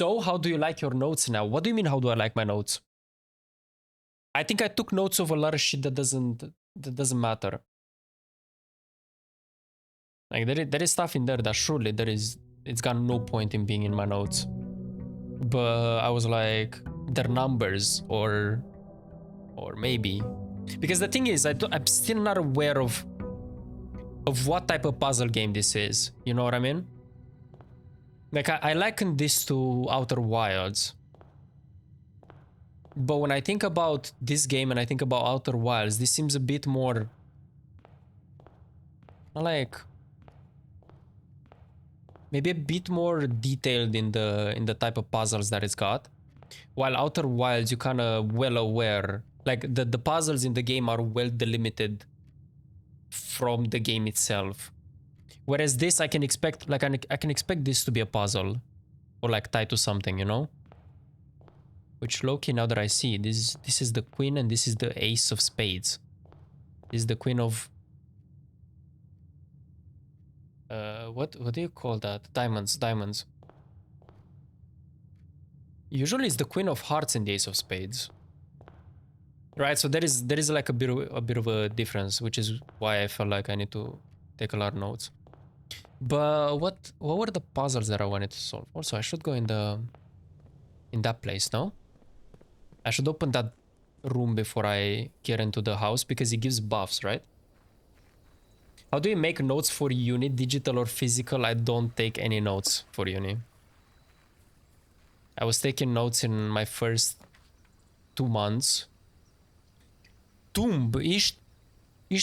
So, how do you like your notes now? What do you mean, how do I like my notes? I think I took notes of a lot of shit that doesn't matter. Like there is stuff in there that surely it's got no point in being in my notes. But I was like, they're numbers or maybe. Because the thing is, I'm still not aware of what type of puzzle game this is. You know what I mean? Like I liken this to Outer Wilds. But when I think about this game and I think about Outer Wilds, this seems a bit more like maybe a bit more detailed in the type of puzzles that it's got. While Outer Wilds, you kind of well aware, like the puzzles in the game are well delimited from the game itself. Whereas this, I can expect, like I can expect this to be a puzzle or like tied to something, you know? Which low-key, now that I see, this is the queen and this is the ace of spades. This is the queen of what do you call that? Diamonds. Usually it's the queen of hearts and the ace of spades. Right, so there is like a bit of a difference, which is why I felt like I need to take a lot of notes. But what were the puzzles that I wanted to solve? Also, I should go in that place, no? I should open that room before I get into the house because it gives buffs, right? How do you make notes for uni, digital or physical? I don't take any notes for uni. I was taking notes in my first 2 months. Tomb. Each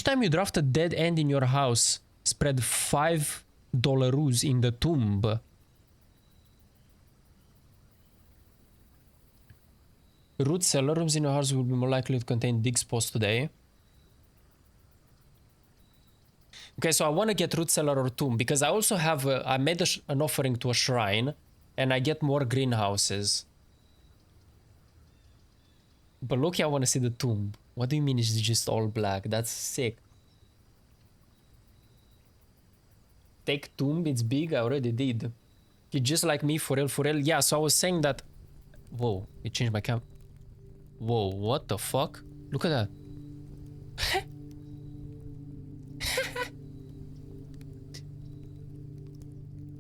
time you draft a dead end in your house, spread $5 in the tomb. Root cellar rooms in your house will be more likely to contain dig spots today. Okay, so I want to get root cellar or tomb because I also have I made an offering to a shrine and I get more greenhouses. But look, I want to see the tomb. What do you mean it's just all black? That's sick. Take tomb, it's big, I already did. It's just like me, for real. Yeah, so I was saying that... Whoa, it changed my cam. Whoa, what the fuck? Look at that.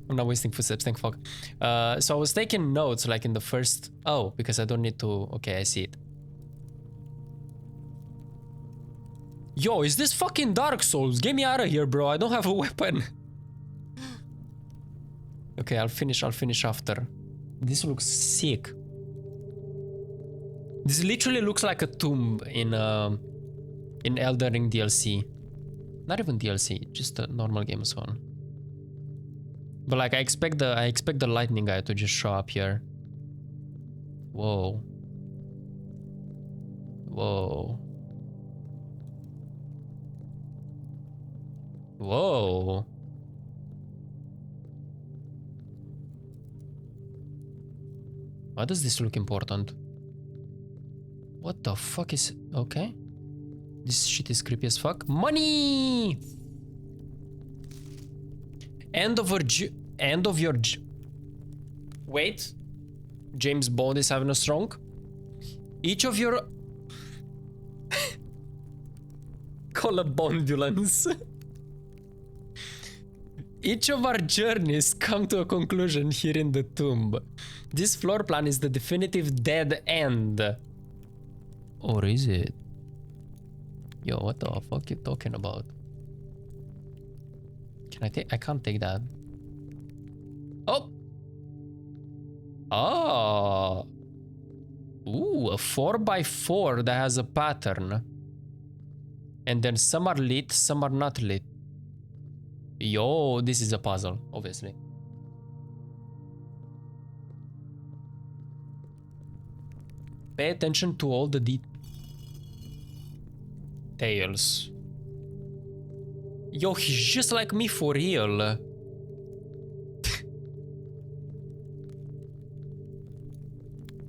I'm not wasting footsteps, thank fuck. So I was taking notes like in the first... Oh, because I don't need to... Okay, I see it. Yo, is this fucking Dark Souls? Get me out of here, bro. I don't have a weapon. Okay, I'll finish after. This looks sick. This literally looks like a tomb in Elden Ring DLC. Not even DLC, just a normal game as well. But like I expect the lightning guy to just show up here. Whoa. Whoa. Whoa. Why does this look important? What the fuck is... Okay. This shit is creepy as fuck. Money! End of your... Wait. James Bond is having a strong. Each of your... Call a bondulance. Each of our journeys come to a conclusion here in the tomb. This floor plan is the definitive dead end. Or is it? Yo, what the fuck you talking about? Can I take... I can't take that. Oh! Oh! Ooh, a 4x4 that has a pattern. And then some are lit, some are not lit. Yo, this is a puzzle, obviously. Pay attention to all the details. Yo, he's just like me for real.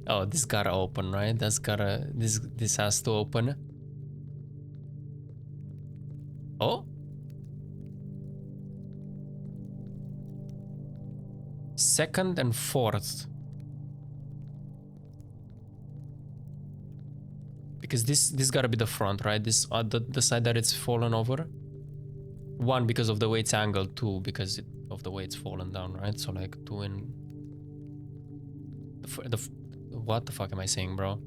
Oh, this gotta open, right? That's gotta... This has to open. Oh? Second and fourth. Because this gotta be the front, right? This the side that it's fallen over. One, because of the way it's angled. Two, because of the way it's fallen down, right? So like two in what the fuck am I saying, bro?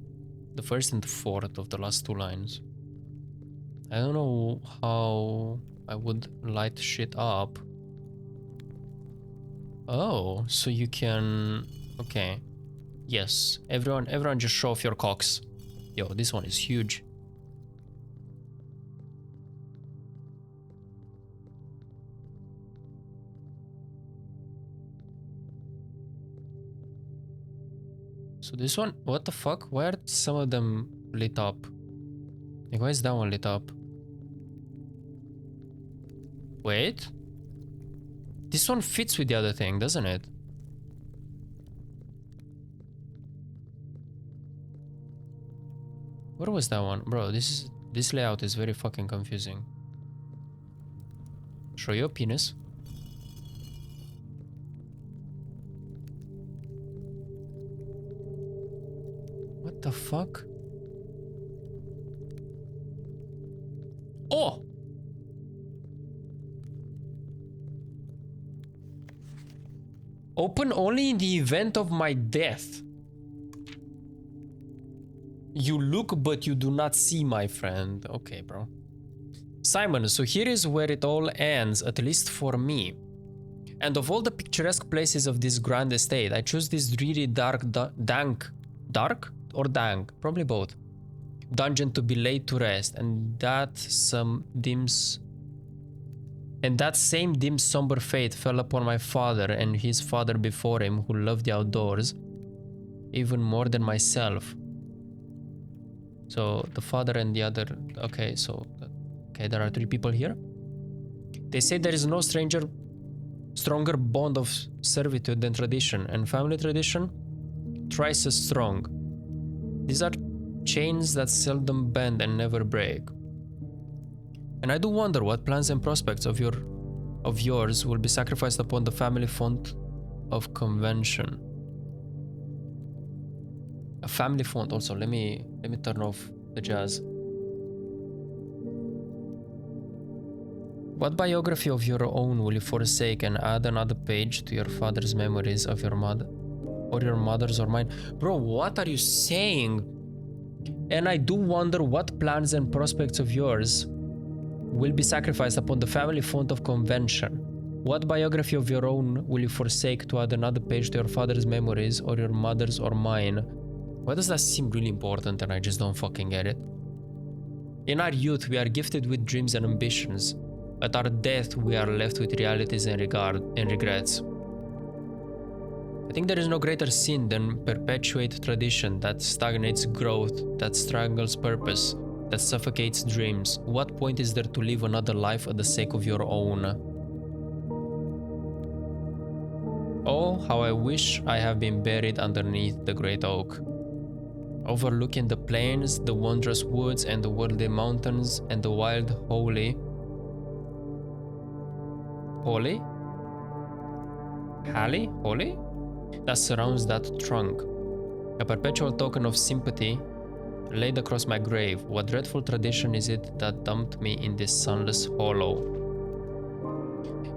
The first and the fourth of the last two lines. I don't know how I would light shit up. Oh, so you can... Okay. Yes. Everyone just show off your cocks. Yo, this one is huge. So this one, what the fuck? Why are some of them lit up? Like, why is that one lit up? Wait. This one fits with the other thing, doesn't it? Where was that one? Bro, this layout is very fucking confusing. Show your penis. What the fuck? Oh! Open only in the event of my death. You look, but you do not see, my friend. Okay, bro. Simon, so here is where it all ends, at least for me. And of all the picturesque places of this grand estate, I choose this dreary dank, probably both, dungeon to be laid to rest, and that same dim somber fate fell upon my father and his father before him, who loved the outdoors even more than myself. So the father and the other... Okay, so... Okay, there are three people here. They say there is no stronger bond of servitude than tradition, and family tradition thrice as strong. These are chains that seldom bend and never break. And I do wonder what plans and prospects of yours will be sacrificed upon the family font of convention. A family font also. Let me turn off the jazz. What biography of your own will you forsake and add another page to your father's memories of your mother, or your mother's or mine? Bro, what are you saying? And I do wonder what plans and prospects of yours will be sacrificed upon the family font of convention. What biography of your own will you forsake to add another page to your father's memories, or your mother's or mine? Why does that seem really important and I just don't fucking get it? In our youth, we are gifted with dreams and ambitions. At our death, we are left with realities and regrets. I think there is no greater sin than perpetuate tradition that stagnates growth, that strangles purpose, that suffocates dreams. What point is there to live another life at the sake of your own? Oh, how I wish I have been buried underneath the great oak, overlooking the plains, the wondrous woods, and the worldly mountains, and the wild holy that surrounds that trunk. A perpetual token of sympathy laid across my grave. What dreadful tradition is it that dumped me in this sunless hollow?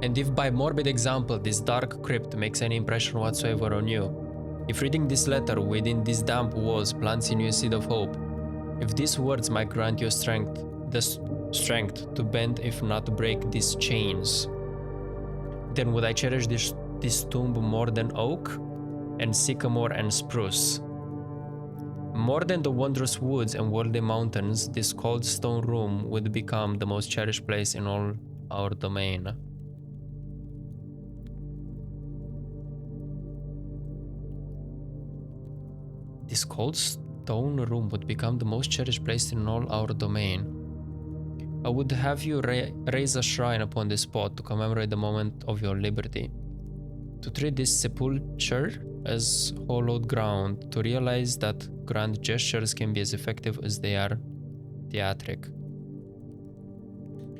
And if by morbid example this dark crypt makes any impression whatsoever on you, if reading this letter within these damp walls plants in you a seed of hope, if these words might grant you the strength to bend if not to break these chains, then would I cherish this tomb more than oak and sycamore and spruce. More than the wondrous woods and worldly mountains, this cold stone room would become the most cherished place in all our domain. This cold stone room would become the most cherished place in all our domain. I would have you raise a shrine upon this spot to commemorate the moment of your liberty, to treat this sepulchre as hallowed ground, to realize that grand gestures can be as effective as they are theatric,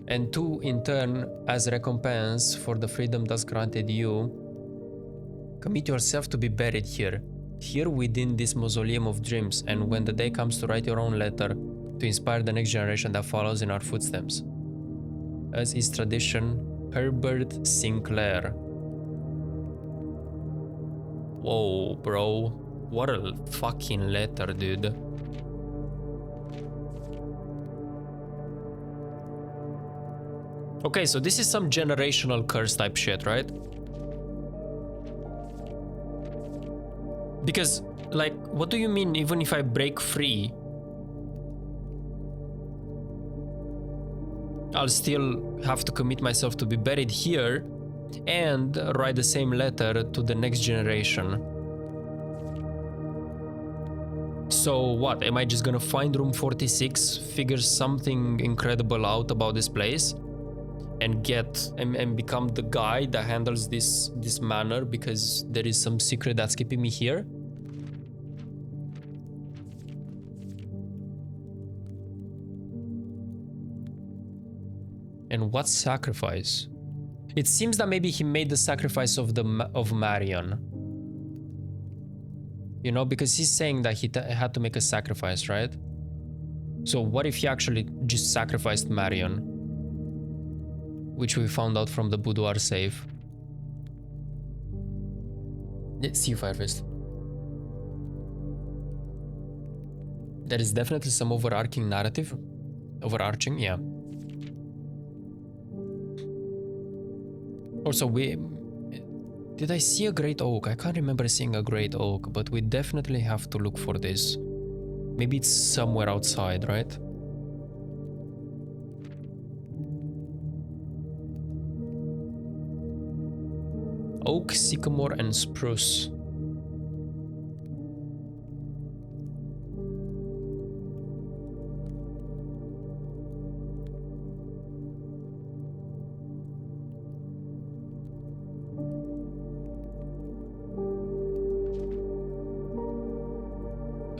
and to, in turn, as recompense for the freedom thus granted you, commit yourself to be buried here within this mausoleum of dreams, and when the day comes to write your own letter, to inspire the next generation that follows in our footsteps. As is tradition, Herbert Sinclair. Whoa, bro. What a fucking letter, dude. Okay, so this is some generational curse type shit, right? Because, like, what do you mean even if I break free? I'll still have to commit myself to be buried here and write the same letter to the next generation. So what, am I just gonna find room 46, figure something incredible out about this place, and get and become the guy that handles this manor because there is some secret that's keeping me here? And what sacrifice? It seems that maybe he made the sacrifice of Marion. You know, because he's saying that he had to make a sacrifice, right? So what if he actually just sacrificed Marion? Which we found out from the boudoir safe. Let's see, Firefist. There is definitely some overarching narrative. Overarching, yeah. Also, did I see a great oak? I can't remember seeing a great oak, but we definitely have to look for this. Maybe it's somewhere outside, right? Oak, sycamore, and spruce.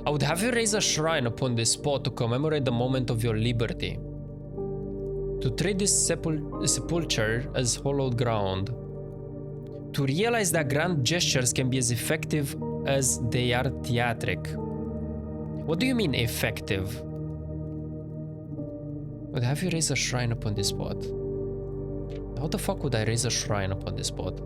I would have you raise a shrine upon this spot to commemorate the moment of your liberty. To treat this sepulchre as hallowed ground. To realize that grand gestures can be as effective as they are theatric. What do you mean effective? Would have you raise a shrine upon this spot? How the fuck would I raise a shrine upon this spot?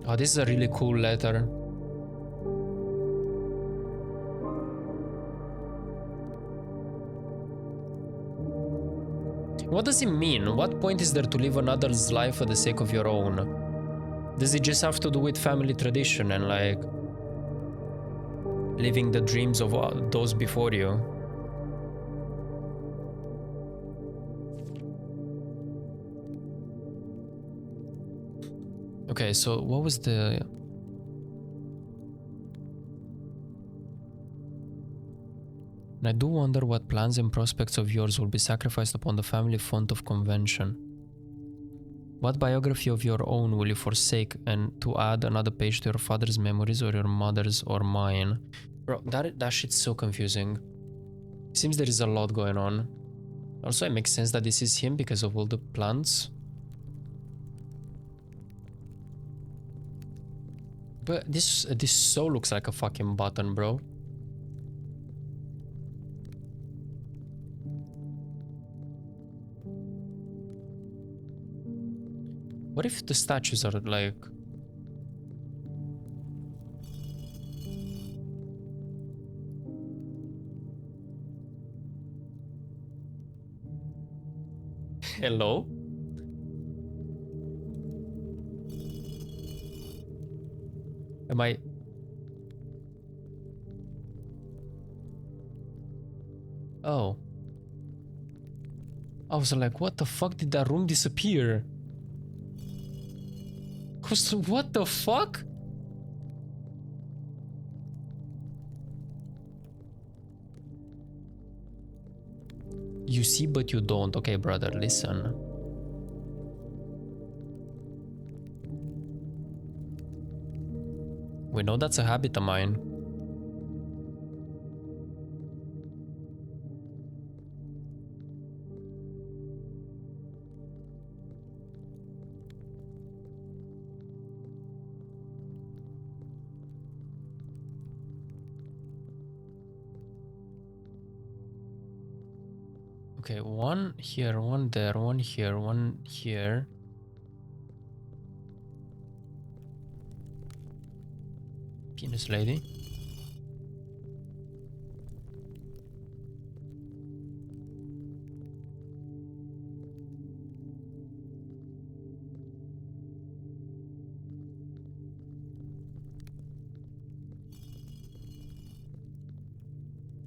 Oh, this is a really cool letter. What does it mean? What point is there to live another's life for the sake of your own? Does it just have to do with family tradition and like living the dreams of those before you? Okay, so what was the... And I do wonder what plans and prospects of yours will be sacrificed upon the family font of convention. What biography of your own will you forsake and to add another page to your father's memories or your mother's or mine? Bro, that shit's so confusing. Seems there is a lot going on. Also, it makes sense that this is him because of all the plants. But this so looks like a fucking button, bro. What if the statues are like... Hello? Am I... Oh. I was like, what the fuck, did that room disappear? What the fuck? You see but you don't. Okay, brother, listen. We know that's a habit of mine. Okay, one here, one there, one here, one here. Penis lady.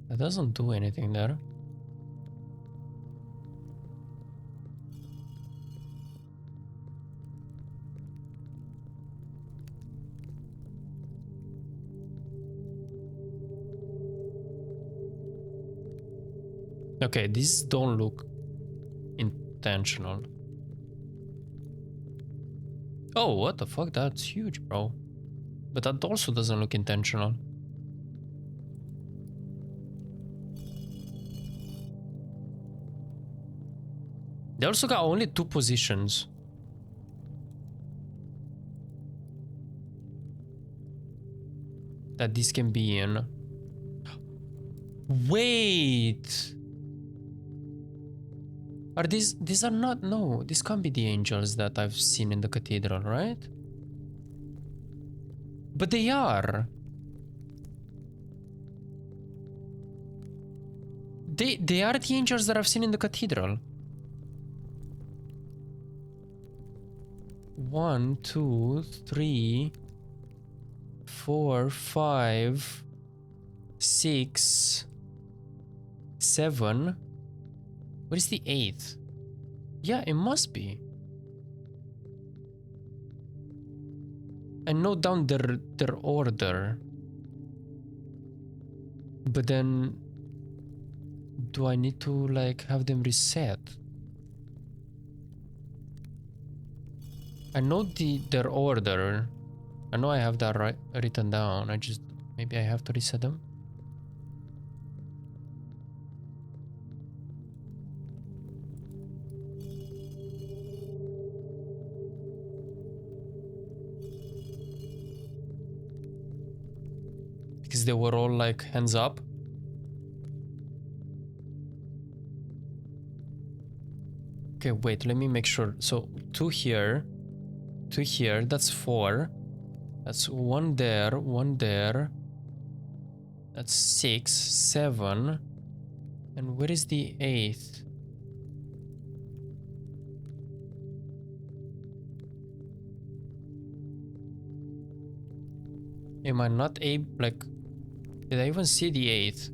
That doesn't do anything there. Okay, these don't look intentional. Oh, what the fuck? That's huge, bro. But that also doesn't look intentional. They also got only 2 positions. That this can be in. Wait! Are these are not, no, these can't be the angels that I've seen in the cathedral, right? But they are. They are the angels that I've seen in the cathedral. 1, 2, 3, 4, 5, 6, 7. What is the 8th? Yeah, it must be. I note down their order. But then do I need to like have them reset? I know their order. I know I have that written down. I just maybe I have to reset them. Because they were all like hands up. Okay, wait, let me make sure. So 2 here, 2 here, that's 4. That's 1 there, 1 there. That's 6, 7. And where is the 8th? Am I not able, like, did I even see the 8th?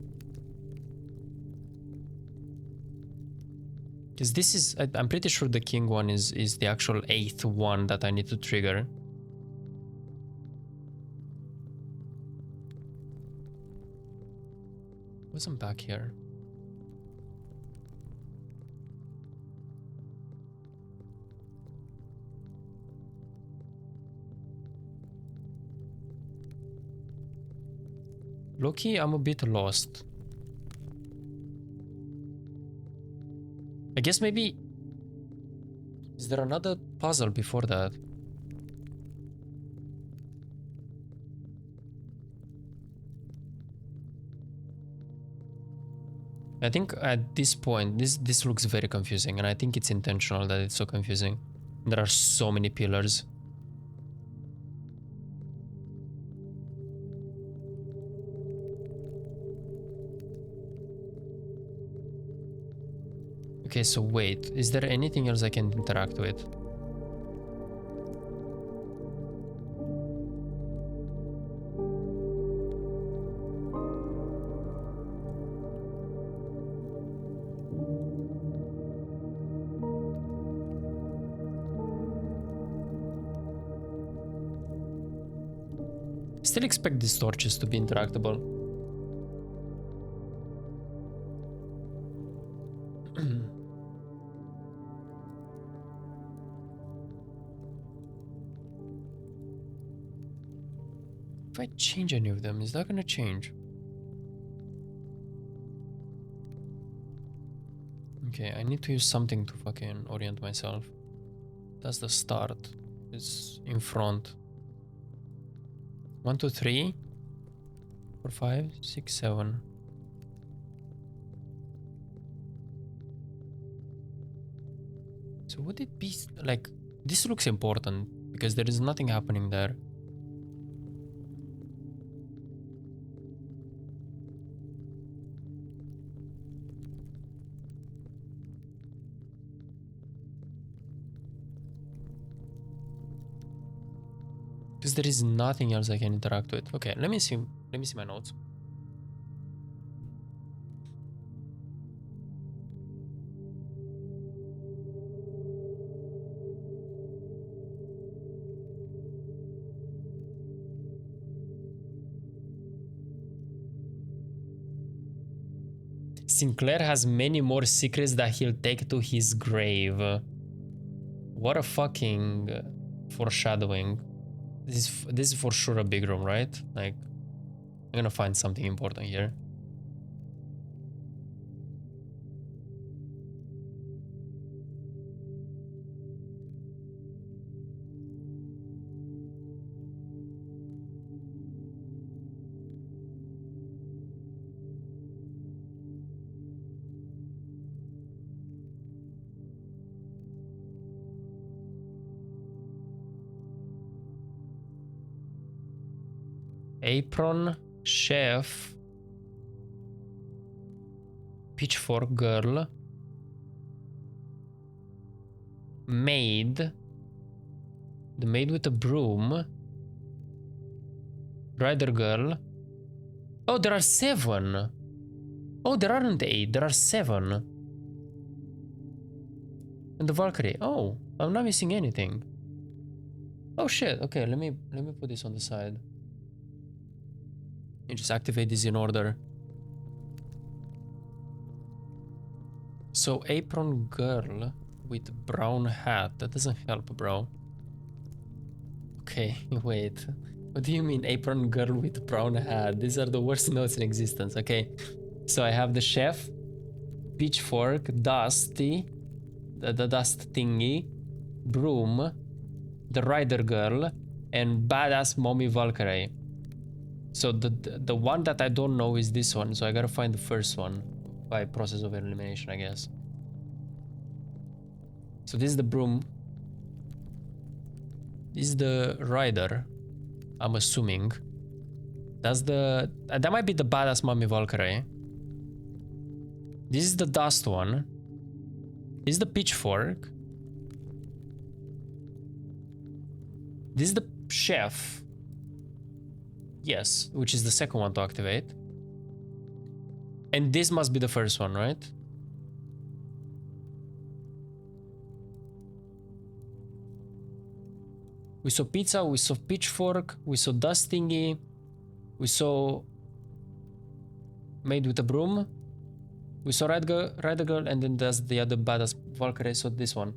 Because this is, I'm pretty sure the king one is the actual 8th one that I need to trigger. Wasn't back here. Loki, I'm a bit lost. I guess maybe... Is there another puzzle before that? I think at this point, this looks very confusing, and I think it's intentional that it's so confusing. There are so many pillars. Okay, so wait, is there anything else I can interact with? Still expect these torches to be interactable. If I change any of them, is that gonna change? Okay, I need to use something to fucking orient myself. That's the start. It's in front. 1, 2, 3, 4, 5, 6, 7. So would it be like, this looks important because there is nothing happening there. Because there is nothing else I can interact with. Okay, let me see my notes. Sinclair has many more secrets that he'll take to his grave. What a fucking foreshadowing. This is for sure a big room, right? Like, I'm gonna find something important here. Apron, chef, pitchfork girl, maid, the maid with a broom, rider girl. Oh, there are 7. Oh, there aren't 8, there are 7. And the Valkyrie. Oh, I'm not missing anything. Oh shit. Okay, let me put this on the side. And just activate this in order. So apron girl with brown hat. That doesn't help, bro. Okay, wait. What do you mean apron girl with brown hat? These are the worst notes in existence. Okay, so I have the chef, pitchfork, Dusty, the dust thingy, broom, the rider girl, and badass mommy Valkyrie. So the one that I don't know is this one, so I gotta find the first one by process of elimination, I guess. So this is the broom. This is the rider, I'm assuming. That's the... that might be the badass mommy Valkyrie. This is the dust one. This is the pitchfork. This is the chef. Yes, which is the second one to activate. And this must be the first one, right? We saw pizza, we saw pitchfork, we saw dust thingy, we saw maid with a broom, we saw rider girl, and then there's the other badass Valkyrie, so this one.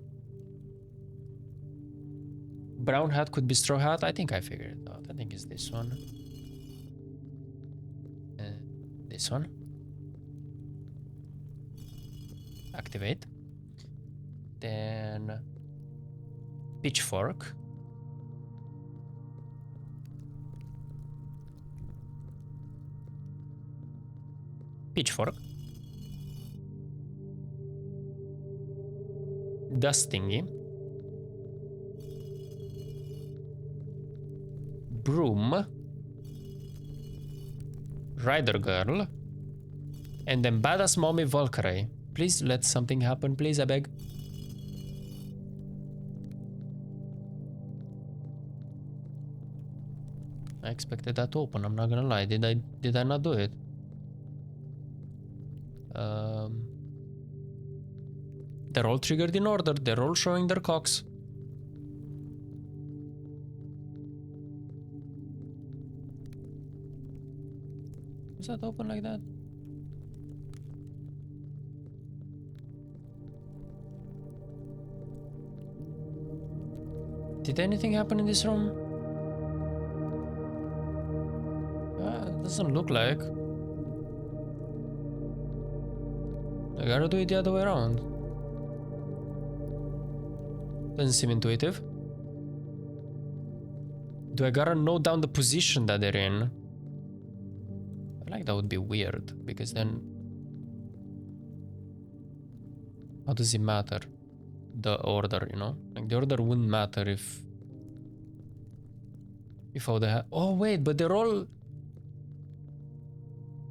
Brown hat could be straw hat. I think I figured it out. I think it's this one. This one. Activate. Then pitchfork. Pitchfork. Dust thingy. Broom. Rider girl. And then badass mommy Valkyrie. Please let something happen, please, I beg. I expected that to open, I'm not gonna lie. Did I not do it? They're all triggered in order. They're all showing their cocks. Is that open like that? Did anything happen in this room? It doesn't look like. I gotta do it the other way around. Doesn't seem intuitive. Do I gotta note down the position that they're in? I feel like that would be weird, because then... how does it matter? the order, you know? Like the order wouldn't matter if I would have... Oh wait, but they're all...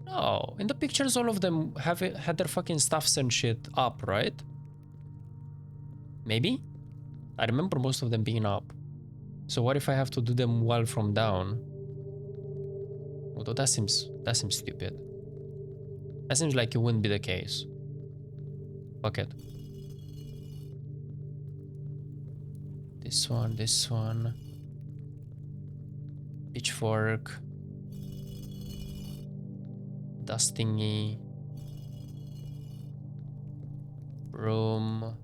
No, in the pictures all of them have had their fucking stuffs and shit up, right? Maybe? I remember most of them being up. So what if I have to do them while from down? Although that seems stupid. That seems like it wouldn't be the case. Fuck it. This one. Pitchfork. Dust thingy. Broom.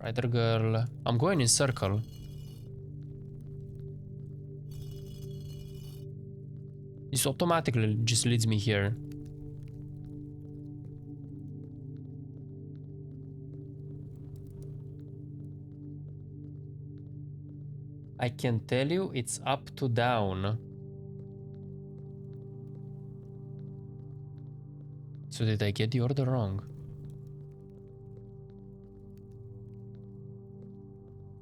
Rider girl. I'm going in circle. This automatically just leads me here. I can tell you it's up to down. So did I get the order wrong?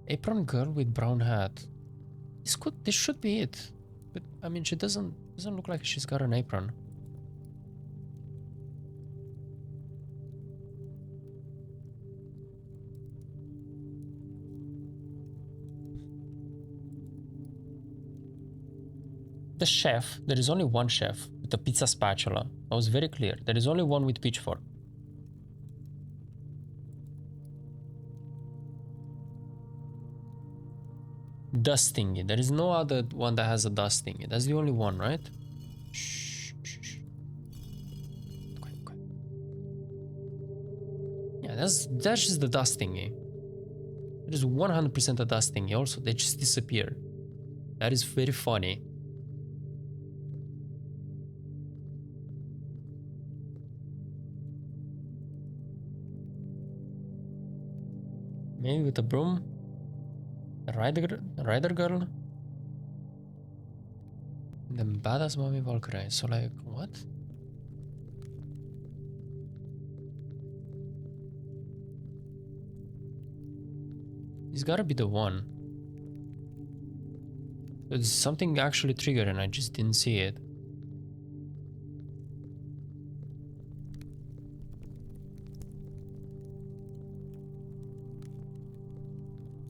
Apron girl with brown hat. This should be it. But I mean, she doesn't look like she's got an apron. The chef, there is only one chef with a pizza spatula. That was very clear. There is only one with pitchfork. Dust thingy. There is no other one that has a dust thingy. That's the only one, right? Shh, shh, shh. Okay. Yeah, that's just the dust thingy. It is 100% a dust thingy. Also, they just disappear. That is very funny. Maybe with a broom? A rider girl? Then badass mommy Valkyrie. So like, what? He's gotta be the one. There's something actually triggered and I just didn't see it.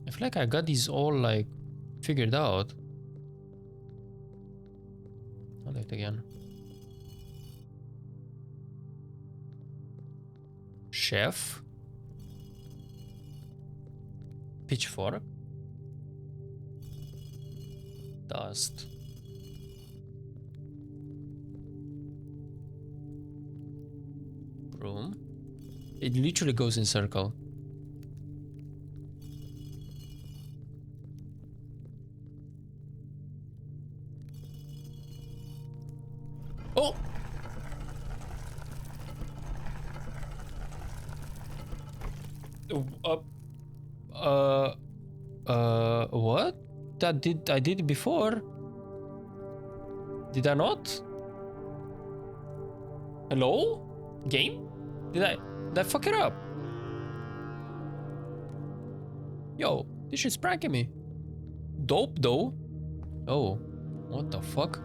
I feel like I got these all like figured out. I'll do it again. Chef. Pitchfork. Dust. Broom. It literally goes in circle. Oh! What? I did it before. Did I not? Hello? Game? Did I fuck it up? Yo, this shit's pranking me. Dope though. Oh, what the fuck?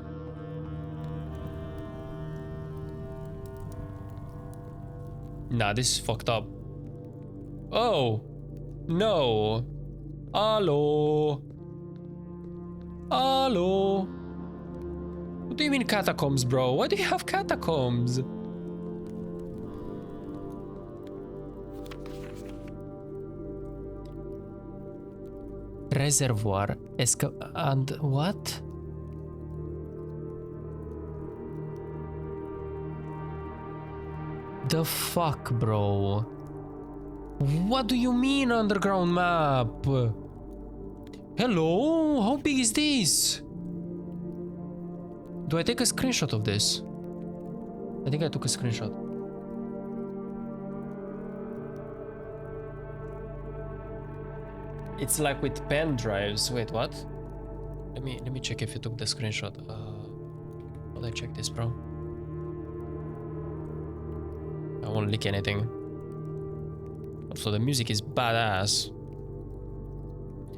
Nah, this is fucked up. Oh, no. Hello. Hello. What do you mean catacombs, bro? Why do you have catacombs? Reservoir. And what? The fuck, bro? What do you mean underground map? Hello? How big is this? Do I take a screenshot of this? I think I took a screenshot. It's like with pen drives. Wait, what? Let me check if you took the screenshot. How do I check this, bro? I won't leak anything. Also, the music is badass.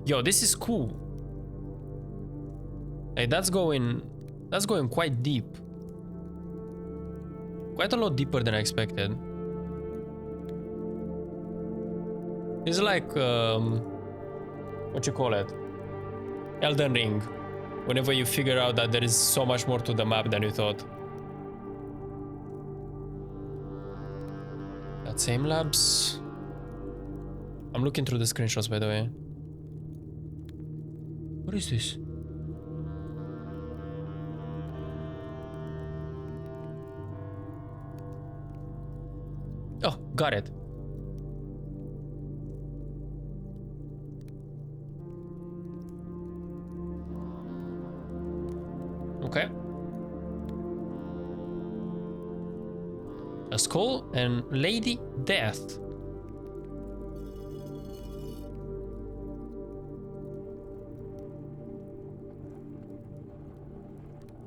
Yo, this is cool. Hey, that's going quite deep. Quite a lot deeper than I expected. It's like, what you call it? Elden Ring. Whenever you figure out that there is so much more to the map than you thought. That same labs. I'm looking through the screenshots, by the way. What is this? Oh, got it. Okay. A skull and Lady Death.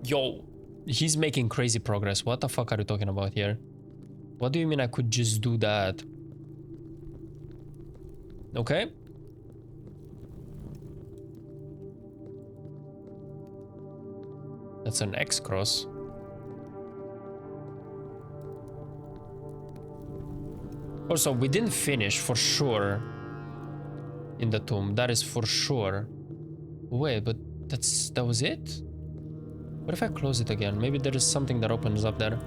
Yo, he's making crazy progress. What the fuck are you talking about here? What do you mean I could just do that? Okay. That's an X cross. Also, we didn't finish for sure in the tomb. That is for sure. Wait, but that was it? What if I close it again? Maybe there is something that opens up there.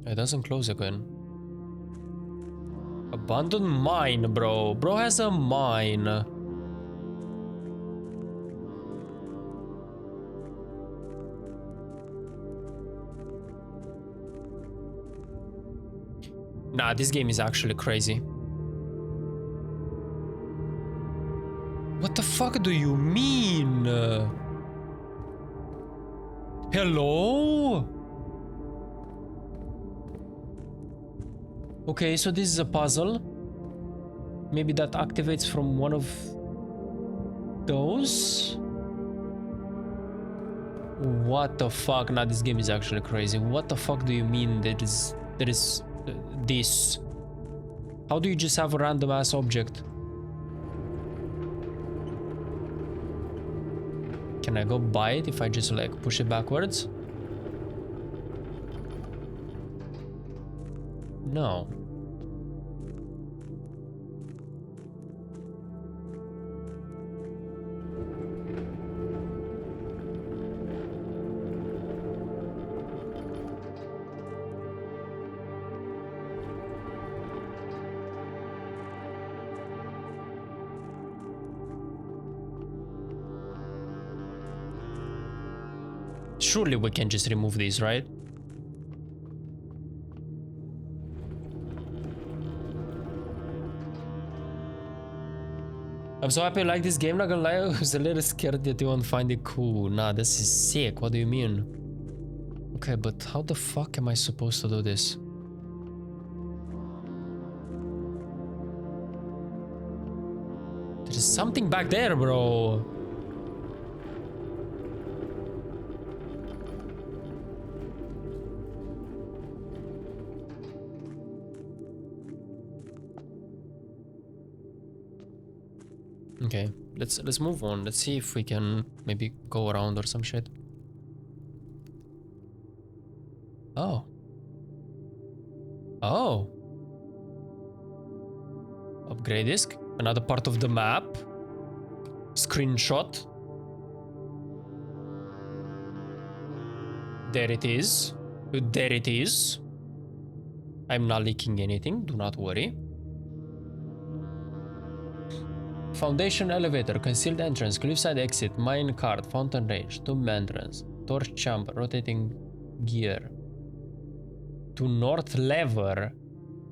It doesn't close again. Abandoned mine, bro. Bro has a mine. Nah, this game is actually crazy. What the fuck do you mean? Hello? Okay, so this is a puzzle. Maybe that activates from one of those? What the fuck? Nah, this game is actually crazy. What the fuck do you mean there is this? How do you just have a random ass object? Can I go buy it if I just like push it backwards? No. Surely we can just remove these, right? I'm so happy I like this game, not gonna lie. I was a little scared that you won't find it cool. Nah, this is sick. What do you mean? Okay, but how the fuck am I supposed to do this? There's something back there, bro. Okay, let's move on. Let's see if we can maybe go around or some shit. Oh. Oh. Upgrade disk. Another part of the map. Screenshot. There it is. There it is. I'm not leaking anything. Do not worry. Foundation elevator, concealed entrance, cliffside exit, mine cart, fountain range, tomb entrance, torch chamber, rotating gear. To north lever.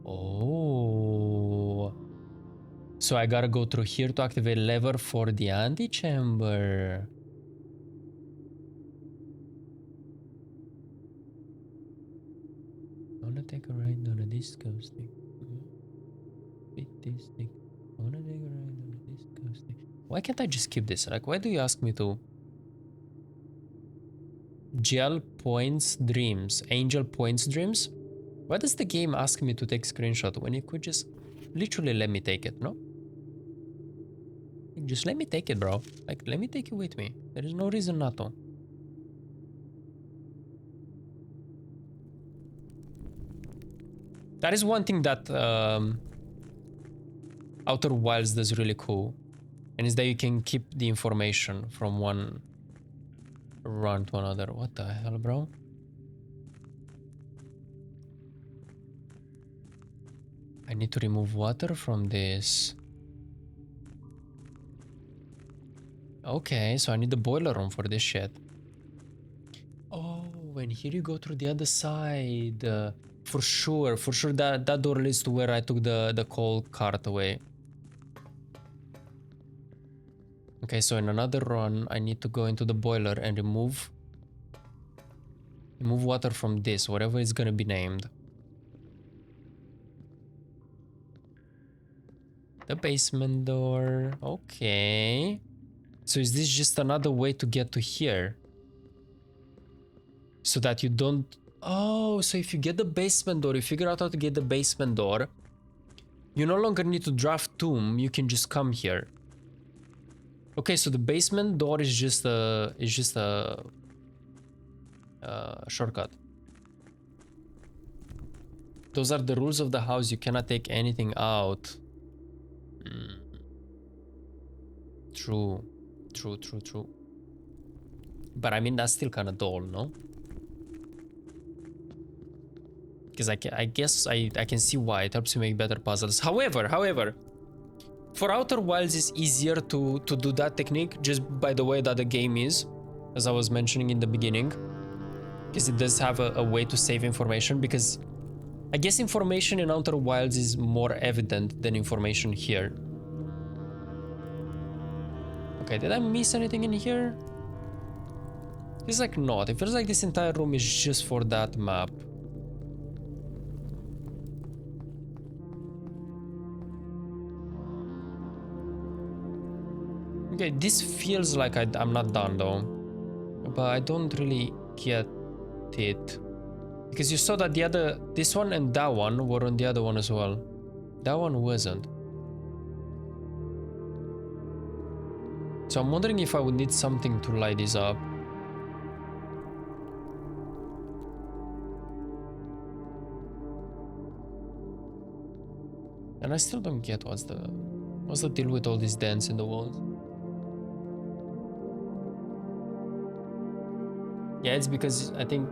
Oh. So I gotta go through here to activate lever for the antechamber. I wanna take a ride on a disco stick. Beat this stick. I wanna take a ride on a disco stick. Why can't I just skip this? Like, why do you ask me to? Gel Points Dreams. Angel Points Dreams? Why does the game ask me to take screenshot when it could just literally let me take it, no? Just let me take it, bro. Like, let me take it with me. There is no reason not to. That is one thing that Outer Wilds does really cool. And is that you can keep the information from one run to another. What the hell, bro? I need to remove water from this. Okay, so I need the boiler room for this shit. Oh, and here you go through the other side. For sure that door leads to where I took the coal cart away. Okay, so in another run, I need to go into the boiler and remove water from this, whatever it's gonna be named. The basement door. Okay. So is this just another way to get to here? So that you don't... Oh, so if you get the basement door, you figure out how to get the basement door, you no longer need to draft tomb, you can just come here. Okay, so the basement door is just a shortcut. Those are the rules of the house. You cannot take anything out. True. But I mean, that's still kind of dull, no? Because I guess I can see why it helps you make better puzzles. However, for Outer Wilds it's easier to do that technique just by the way that the game is, as I was mentioning in the beginning, because it does have a way to save information. Because I guess information in Outer Wilds is more evident than information here. Okay, did I miss anything in here? It's like not. It feels like this entire room is just for that map. Okay, this feels like I'm not done though. But I don't really get it. Because you saw that this one and that one were on the other one as well. That one wasn't. So I'm wondering if I would need something to light this up. And I still don't get what's the deal with all these dents in the walls. Yeah, it's because I think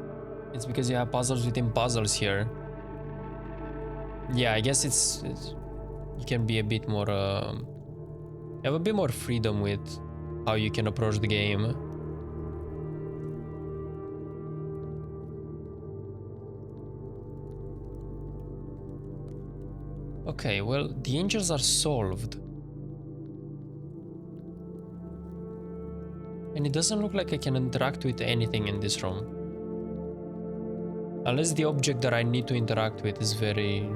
it's because you have puzzles within puzzles here. Yeah, I guess it's you can be a bit more you have a bit more freedom with how you can approach the game. Okay, well, the angels are solved. And it doesn't look like I can interact with anything in this room. Unless the object that I need to interact with is very...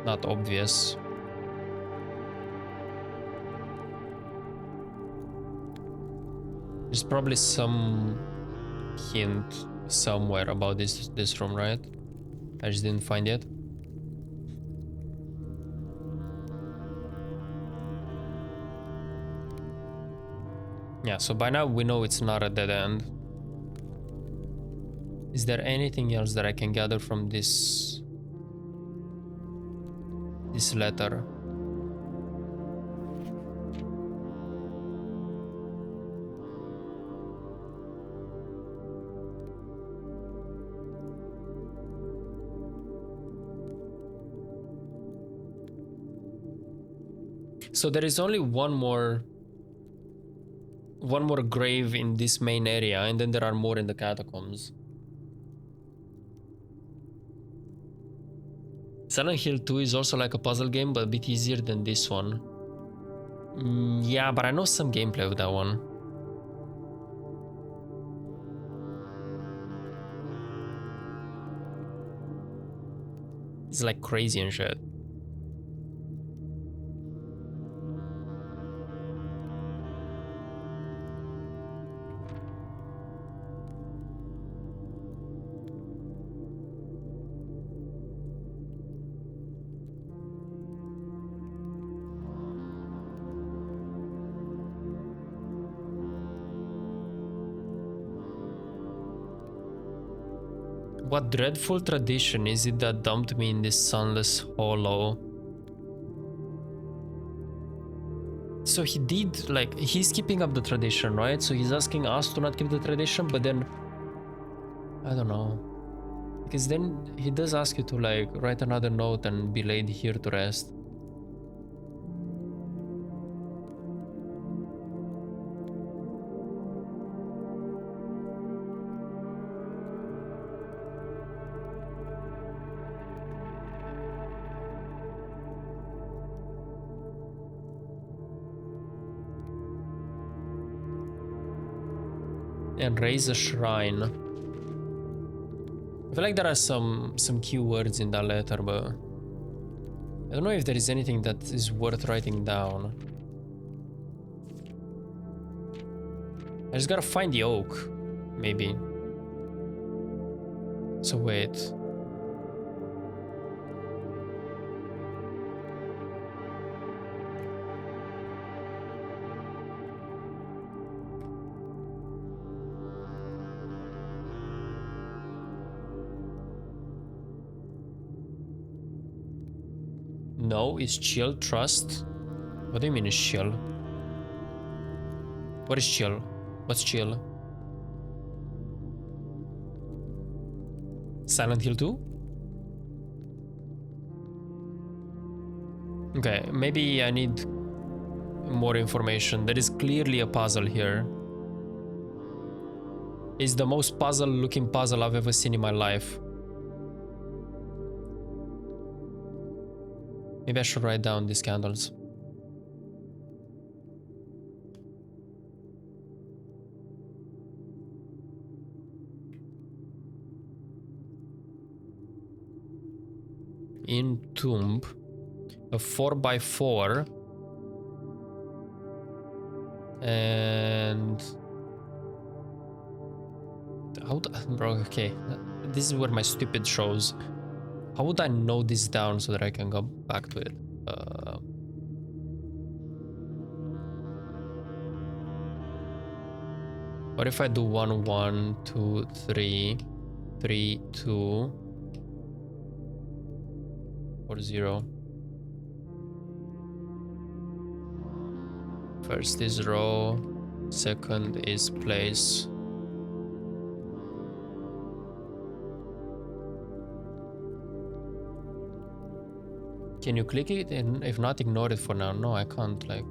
not obvious. There's probably some hint somewhere about this room, right? I just didn't find it. Yeah, so by now we know it's not a dead end. Is there anything else that I can gather from this letter? So there is only one more grave in this main area, and then there are more in the catacombs. Silent Hill 2 is also like a puzzle game, but a bit easier than this one. Yeah, but I know some gameplay of that one. It's like crazy and shit. What dreadful tradition is it that dumped me in this sunless hollow? So he did, like, he's keeping up the tradition, right? So he's asking us to not keep the tradition, but then I don't know. Because then he does ask you to, like, write another note and be laid here to rest. And raise a shrine. I feel like there are some keywords in that letter, but I don't know if there is anything that is worth writing down. I just gotta find the oak, maybe. So wait. No, is chill, trust. What do you mean is chill? What is chill? What's chill? Silent Hill 2? Okay, maybe I need more information. There is clearly a puzzle here. It's the most puzzle-looking puzzle I've ever seen in my life. Maybe I should write down these candles. In tomb, a 4x4, and how bro? Okay, this is where my stupid shows. How would I note this down so that I can go back to it? What if I do 1 1 2 3 3 2 4 0? First is row, second is place. Can you click it? And if not, ignore it for now. No, I can't, like.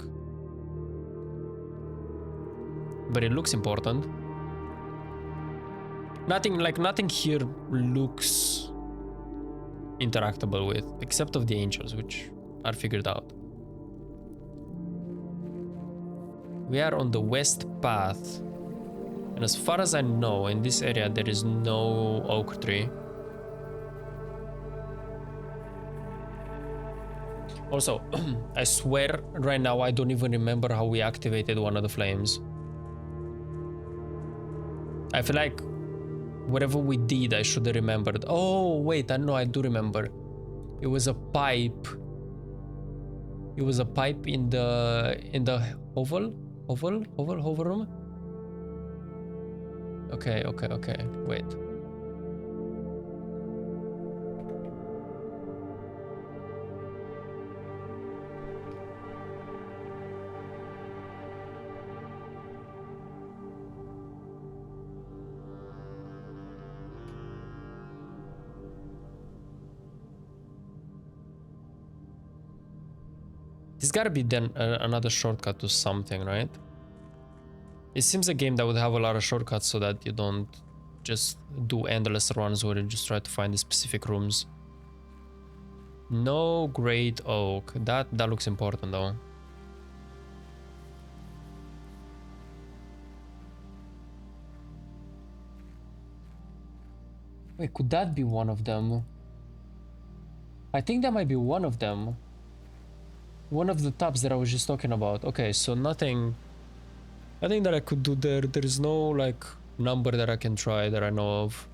But it looks important. Nothing here looks interactable with, except of the angels, which are figured out. We are on the west path. And as far as I know, in this area, there is no oak tree. Also, I swear right now I don't even remember how we activated one of the flames. I feel like whatever we did, I should have remembered. Oh, wait, I know, I do remember. It was a pipe. It was a pipe in the hovel room? Okay, wait. There's gotta be then another shortcut to something, right? It seems a game that would have a lot of shortcuts so that you don't just do endless runs where you just try to find the specific rooms. No great oak. That looks important though. Wait, could that be one of them? I think that might be one of them. One of the tabs that I was just talking about. Okay, so nothing that I could do there. There is no like number that I can try that I know of.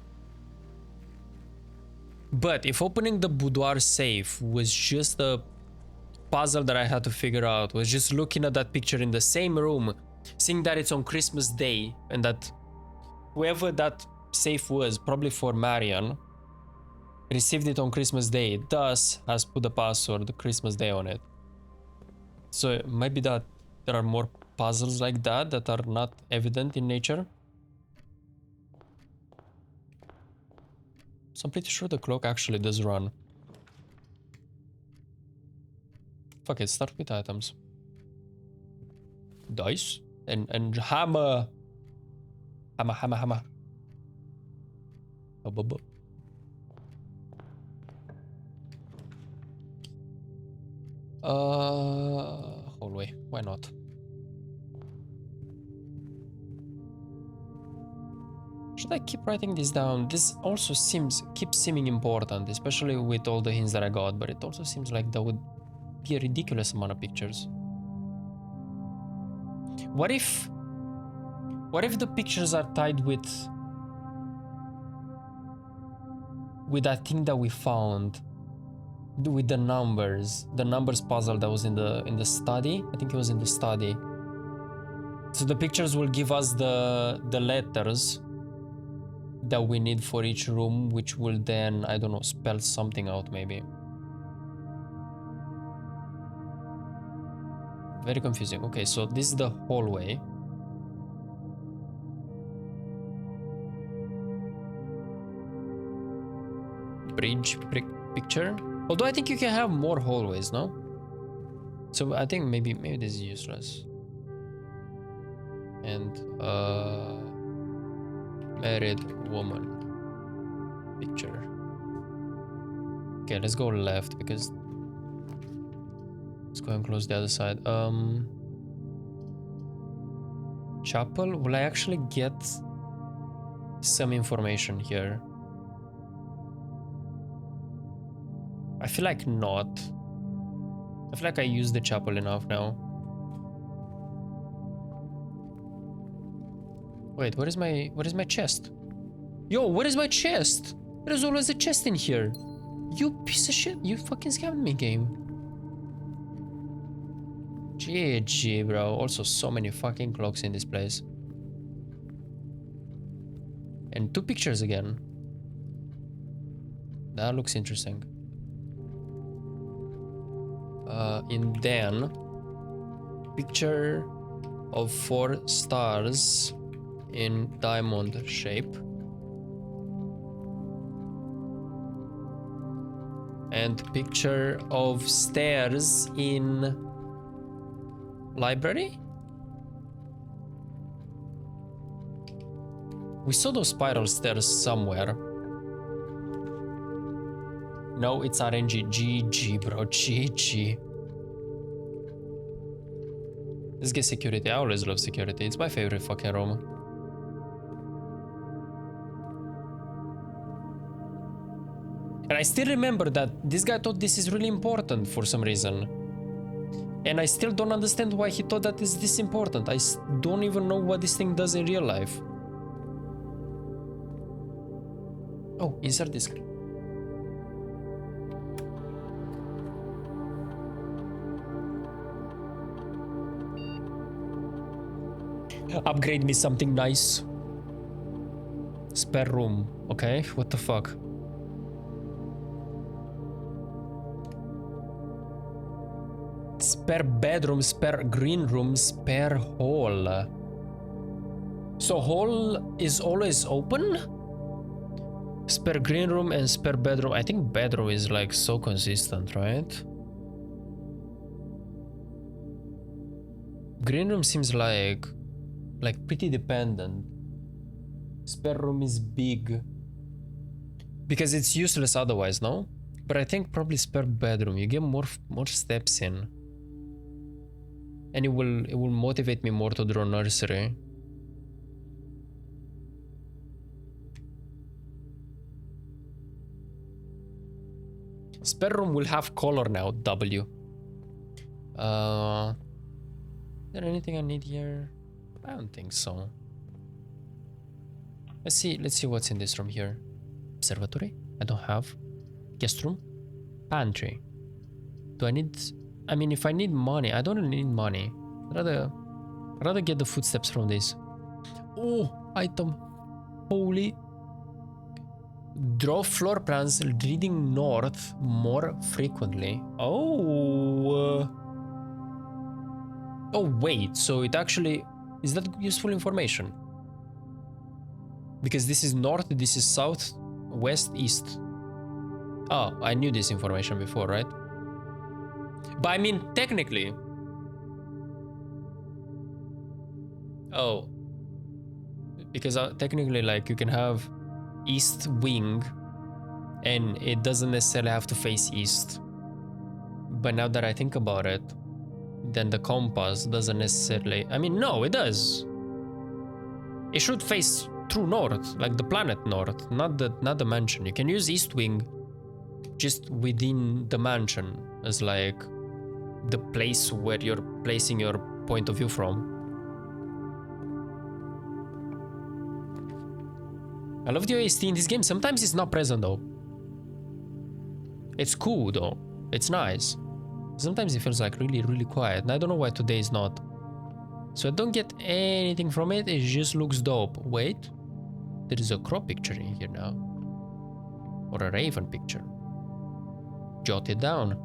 But if opening the boudoir safe was just a puzzle that I had to figure out, was just looking at that picture in the same room, seeing that it's on Christmas Day and that whoever that safe words, probably for Marion. Received it on Christmas Day, thus has put the password Christmas Day on it. So it might be that there are more puzzles like that are not evident in nature. So I'm pretty sure the clock actually does run. Fuck it, start with items. Dice and hammer. Hammer. Hallway, why not? Should I keep writing this down? This also keeps seeming important, especially with all the hints that I got, but it also seems like that would be a ridiculous amount of pictures. What if the pictures are tied with that thing that we found, with the numbers puzzle that was in the study? I think it was in the study. So the pictures will give us the letters that we need for each room, which will then, I don't know, spell something out maybe. Very confusing. Okay, so this is the hallway. Bridge picture. Although I think you can have more hallways, no? So I think maybe this is useless. And married woman picture. Okay, let's go left because let's go and close the other side. Chapel. Will I actually get some information here? I feel like not. I feel like I used the chapel enough now. Wait, what is my chest? Yo, what is my chest? There's always a chest in here. You piece of shit. You fucking scammed me, game. GG, bro. Also, so many fucking clocks in this place. And 2 pictures again. That looks interesting. And then picture of 4 stars in diamond shape. And picture of stairs in library? We saw those spiral stairs somewhere. No, it's RNG. GG, bro. GG. Let's get security. I always love security. It's my favorite fucking room. And I still remember that this guy thought this is really important for some reason. And I still don't understand why he thought that is this important. I don't even know what this thing does in real life. Oh, insert disk. Upgrade me something nice. Spare room. Okay, what the fuck? Spare bedroom, spare green room, spare hall. So hall is always open? Spare green room and spare bedroom. I think bedroom is like so consistent, right? Green room seems like pretty dependent. Spare room is big because it's useless otherwise, no? But I think probably spare bedroom. You get more steps in, and it will motivate me more to draw nursery. Spare room will have color now. W. Is there anything I need here? I don't think so. Let's see what's in this room here. Observatory? I don't have. Guest room? Pantry. Do I need... I mean, if I need money, I don't really need money. I'd rather get the footsteps from this. Oh, item. Holy Draw floor plans leading north more frequently. Oh. Oh, wait. So it actually... Is that useful information? Because this is north, this is south, west, east. Oh, I knew this information before, right? But I mean, technically... Oh. Because technically, like, you can have east wing and it doesn't necessarily have to face east. But now that I think about it, then the compass doesn't necessarily... I mean, no, it does. It should face true north, like the planet north, not the mansion. You can use east wing just within the mansion as like the place where you're placing your point of view from. I love the OST in this game. Sometimes it's not present though. It's cool though. It's nice. Sometimes it feels like really, really quiet. And I don't know why today is not. So I don't get anything from it. It just looks dope. Wait. There is a crow picture in here now. Or a raven picture. Jot it down.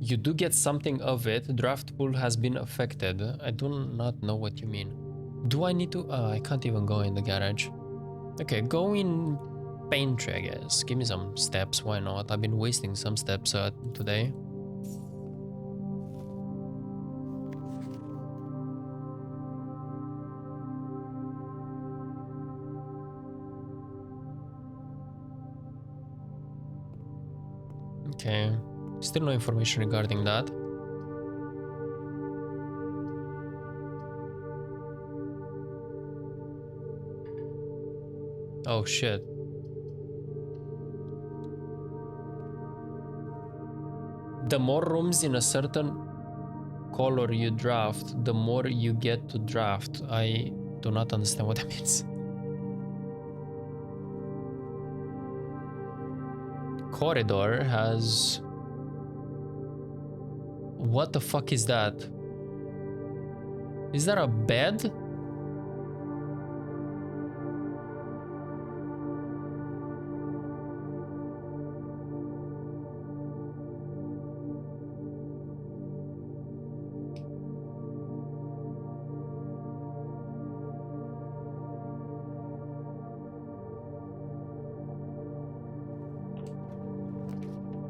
You do get something of it. Draft pool has been affected. I do not know what you mean. Do I need to... I can't even go in the garage. Okay, go in pantry, I guess. Give me some steps. Why not? I've been wasting some steps today. Okay. Still no information regarding that. Oh shit. The more rooms in a certain color you draft, the more you get to draft. I do not understand what that means. Corridor has... What the fuck is that? Is that a bed?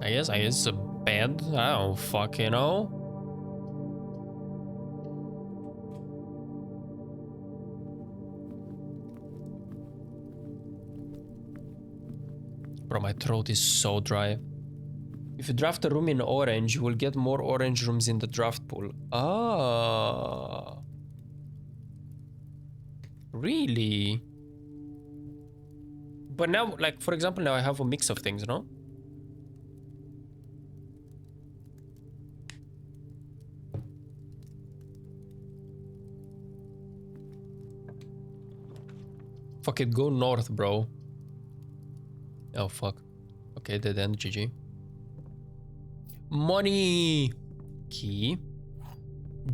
I guess it's a bed. I don't fucking know. Bro, my throat is so dry. If you draft a room in orange, you will get more orange rooms in the draft pool. Ah. Really? But now, like, for example, now I have a mix of things, no? Fuck it, go north, bro. Oh, fuck. Okay, dead end, GG. Money! Key.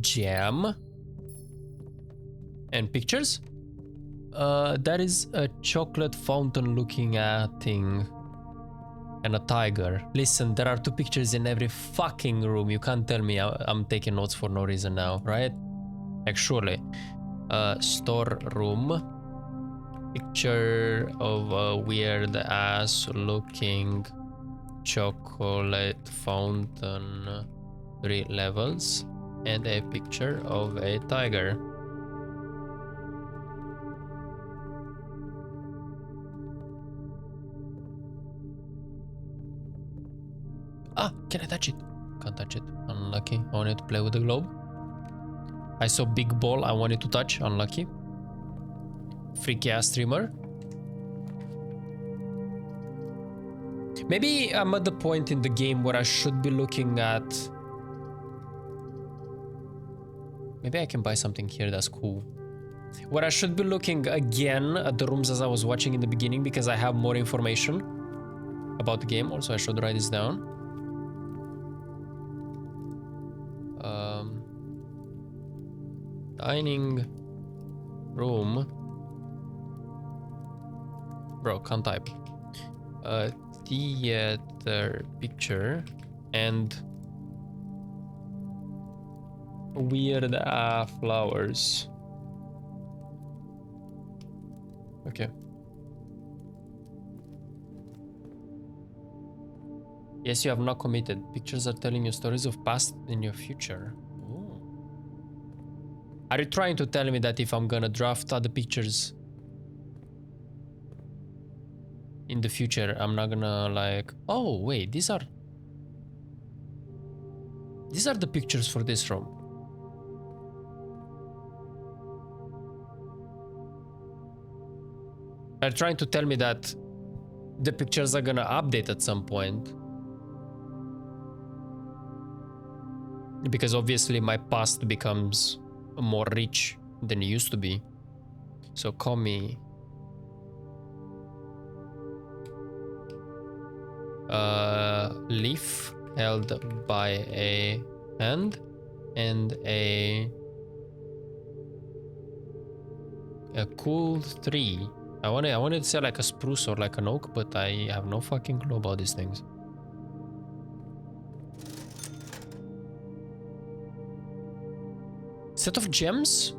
Jam. And pictures? That is a chocolate fountain looking at thing. And a tiger. Listen, there are 2 pictures in every fucking room. You can't tell me I'm taking notes for no reason now, right? Like, surely. Store room. Picture of a weird ass looking chocolate fountain, 3 levels, and a picture of a tiger. Ah, can I touch it? Can't touch it. Unlucky. I wanted to play with the globe. I saw big ball. I wanted to touch. Unlucky. Freaky ass streamer. Maybe I'm at the point in the game where I should be looking at... Maybe I can buy something here that's cool. Where I should be looking again at the rooms as I was watching in the beginning because I have more information about the game. Also, I should write this down. Dining room. Bro, can't type. Theater picture and weird flowers. Okay. Yes, you have not committed. Pictures are telling you stories of past and your future. Ooh. Are you trying to tell me that if I'm gonna draft other pictures in the future, I'm not gonna like... Oh, wait, these are the pictures for this room. Are you trying to tell me that the pictures are gonna update at some point? Because obviously my past becomes more rich than it used to be. So call me... leaf held by a hand and a cool tree. I wanted to say like a spruce or like an oak, but I have no fucking clue about these things. Set of gems?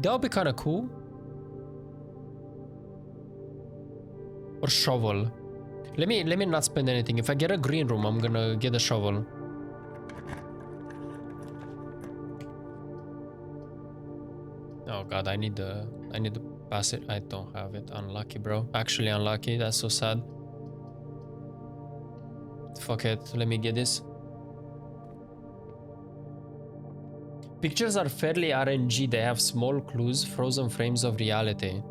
That would be kind of cool. Or shovel. Let me not spend anything. If I get a green room, I'm gonna get a shovel. Oh god, I need to pass it. I don't have it. Unlucky, bro. Actually unlucky. That's so sad. Fuck it. Let me get this. Pictures are fairly RNG. They have small clues, frozen frames of reality.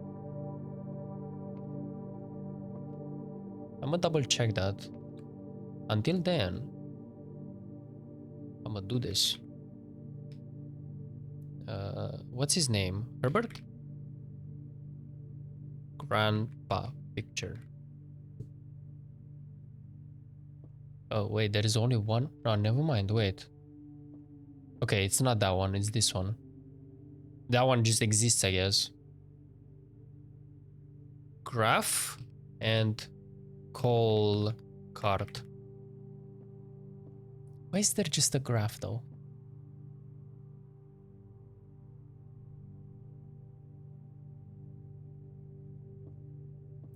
I'm gonna double check that. Until then, I'm gonna do this. What's his name? Herbert? Grandpa picture. Oh, wait, there is only one. No, never mind. Wait. Okay, it's not that one. It's this one. That one just exists, I guess. Graph and call card. Why is there just a graph though?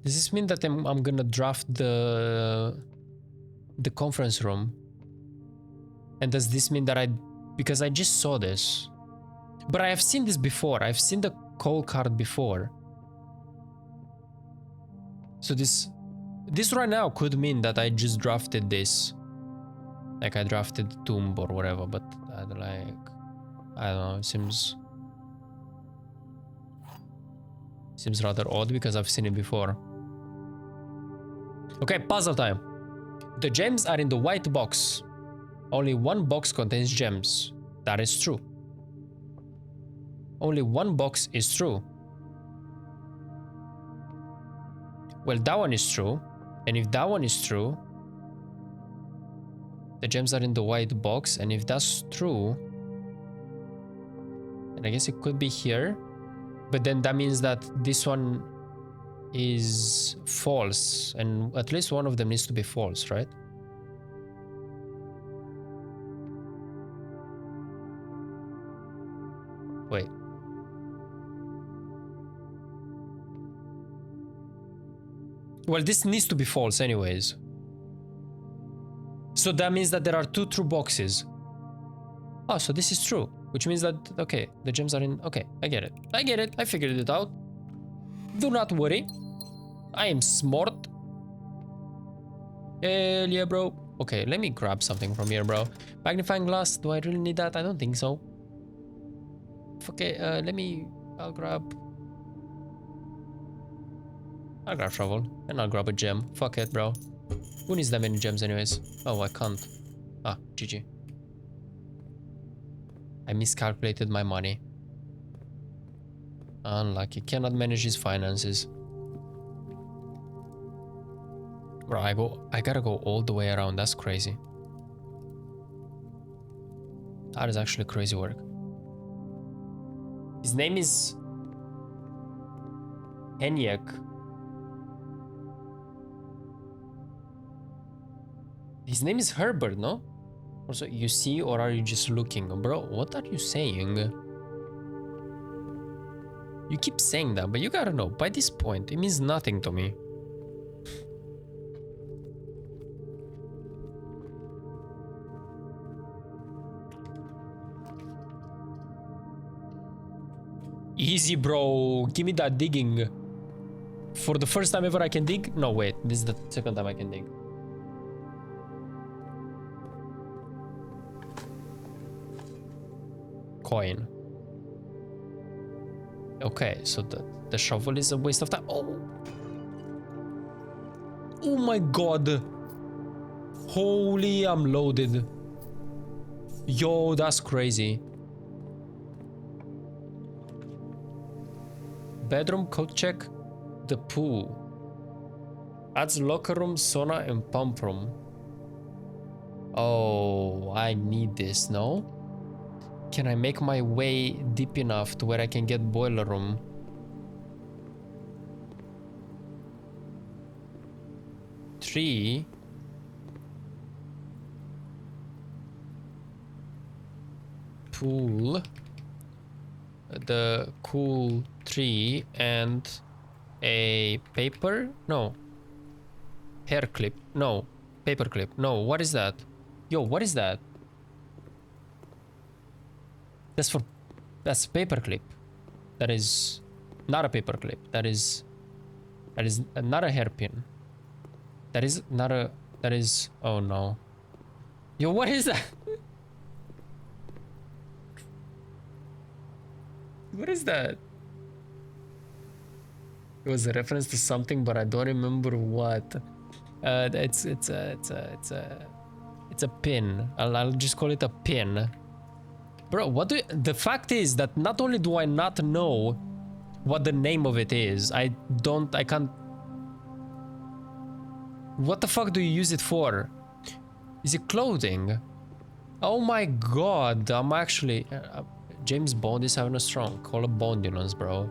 Does this mean that I'm gonna draft the conference room? And does this mean that because I just saw this, but I have seen this before. I've seen the call card before. So this right now could mean that I just drafted this. Like I drafted Tomb or whatever, but I don't know, it seems rather odd because I've seen it before. Okay, puzzle time. The gems are in the white box. Only one box contains gems. That is true. Only one box is true. Well, that one is true. And if that one is true, the gems are in the white box. And if that's true, then I guess it could be here. But then that means that this one is false. And at least one of them needs to be false, right? Wait. Well, this needs to be false anyways. So that means that there are two true boxes. Oh, so this is true. Which means that, okay, the gems are in... Okay, I get it. I get it. I figured it out. Do not worry. I am smart. Hell yeah, bro. Okay, let me grab something from here, bro. Magnifying glass. Do I really need that? I don't think so. Okay, I'll grab shovel. And I'll grab a gem. Fuck it, bro. Who needs that many gems anyways? Oh, I can't. Ah, GG. I miscalculated my money. Unlucky. Cannot manage his finances. Bro, I gotta go all the way around. That's crazy. That is actually crazy work. His name is Henyak. His name is Herbert, no? Also, you see, or are you just looking? Bro, what are you saying? You keep saying that, but you gotta know, by this point, it means nothing to me. Easy, bro. Give me that digging. For the first time ever I can dig? No, wait. This is the second time I can dig. Coin. Okay, so the shovel is a waste of time. Oh! Oh my god! Holy, I'm loaded. Yo, that's crazy. Bedroom, coat check. The pool. Adds locker room, sauna, and pump room. Oh, I need this, no? Can I make my way deep enough to where I can get boiler room? Three. Pool. The cool tree and a paper? No. Hair clip. No. Paper clip. No. What is that? Yo, what is that? That's a paper clip. That is not a paper clip. That is not a hairpin. That is oh no. Yo, what is that? What is that? It was a reference to something, but I don't remember what. It's a pin. I'll just call it a pin. Bro, the fact is that not only do I not know what the name of it is, I can't. What the fuck do you use it for? Is it clothing? Oh my god, I'm actually... James Bond is having a strong. Call a Bondinons, bro.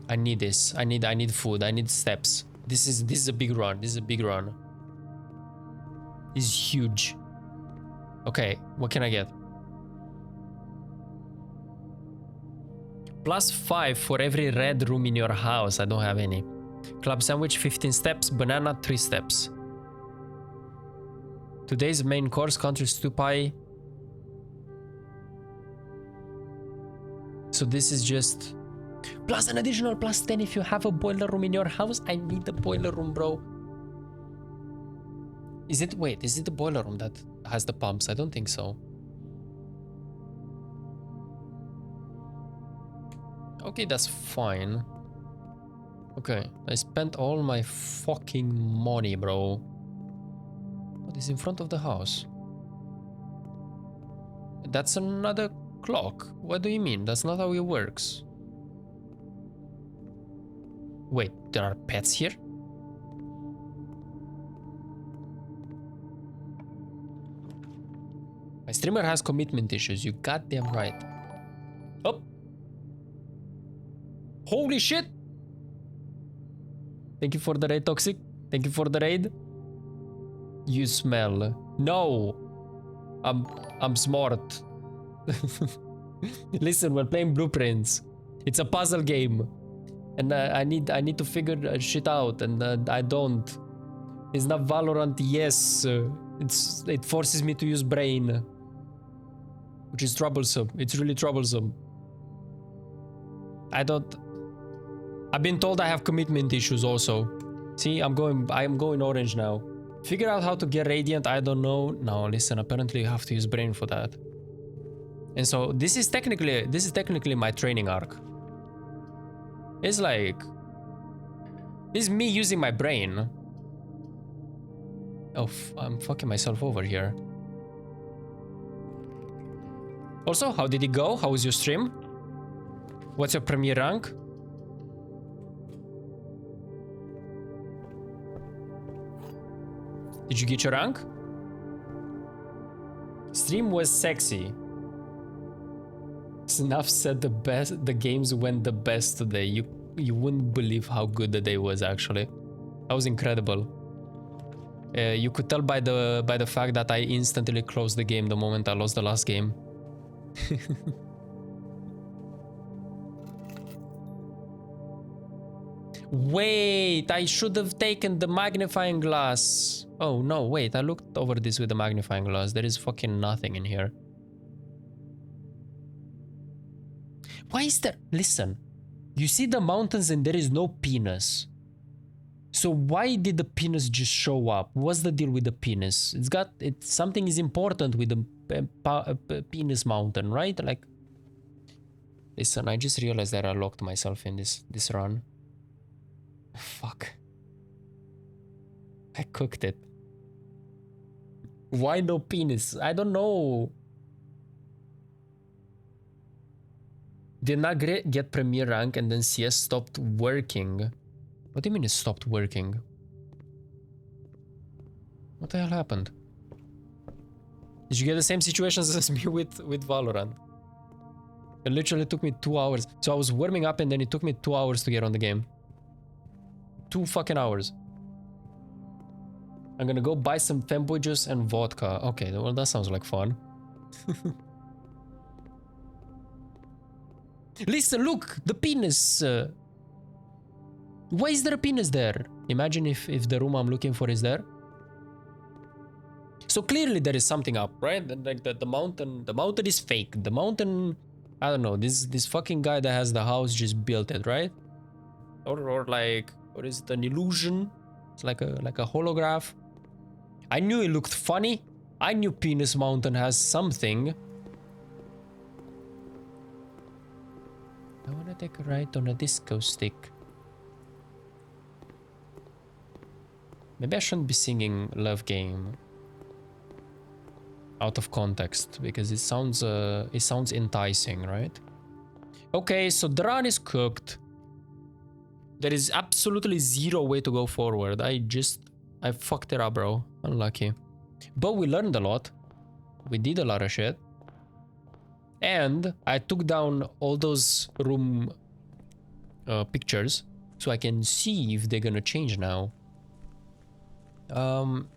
I need this. I need food. I need steps. This is a big run. This is a big run. This is huge. Okay, what can I get? +5 for every red room in your house. I don't have any. Club sandwich 15 steps. Banana 3 steps. Today's main course, country stew pie. So this is just plus an additional +10 if you have a boiler room in your house. I need the boiler room, bro. Is it the boiler room that has the pumps? I don't think so. Okay, that's fine. Okay, I spent all my fucking money, bro. What is in front of the house? That's another clock. What do you mean? That's not how it works. Wait, there are pets here? My streamer has commitment issues. You goddamn right. Oh! Holy shit! Thank you for the raid, Toxic. Thank you for the raid. You smell. No! I'm smart. Listen, we're playing Blueprints. It's a puzzle game. And I need to figure shit out, and I don't. It's not Valorant, yes. It forces me to use brain. Which is troublesome. It's really troublesome. I've been told I have commitment issues also. See, I'm going orange now. Figure out how to get radiant, I don't know. No, listen, apparently you have to use brain for that. And so this is technically my training arc. It's like, it's me using my brain. Oh, I'm fucking myself over here. Also, how did it go? How was your stream? What's your premier rank? Did you get your rank? Stream was sexy. Snuff said the games went the best today. You wouldn't believe how good the day was actually. That was incredible. You could tell by the fact that I instantly closed the game the moment I lost the last game. Wait, I should have taken the magnifying glass. Oh no, wait, I looked over this with the magnifying glass. There is fucking nothing in here. Why is there? Listen, you see the mountains and there is no penis. So why did the penis just show up? What's the deal with the penis? Something is important with the penis mountain, right? Like, listen, I just realized that I locked myself in this run. Fuck. I cooked it. Why no penis? I don't know. Did not get premier rank and then CS stopped working. What do you mean it stopped working? What the hell happened? Did you get the same situations as me with Valorant? It literally took me 2 hours. So I was warming up and then it took me 2 hours to get on the game. 2 fucking hours. I'm gonna go buy some fanboy juice and vodka. Okay, well that sounds like fun. Listen, look! The penis! Why is there a penis there? Imagine if the room I'm looking for is there. So clearly there is something up, right? Like the mountain is fake. The mountain, I don't know, this fucking guy that has the house just built it, right? Or is it an illusion? It's like a holograph. I knew it looked funny. I knew Penis Mountain has something. I wanna take a ride on a disco stick. Maybe I shouldn't be singing Love Game out of context because it sounds enticing, right? Okay, so the run is cooked. There is absolutely zero way to go forward. I fucked it up, bro. Unlucky. But we learned a lot. We did a lot of shit. And I took down all those room pictures so I can see if they're gonna change now.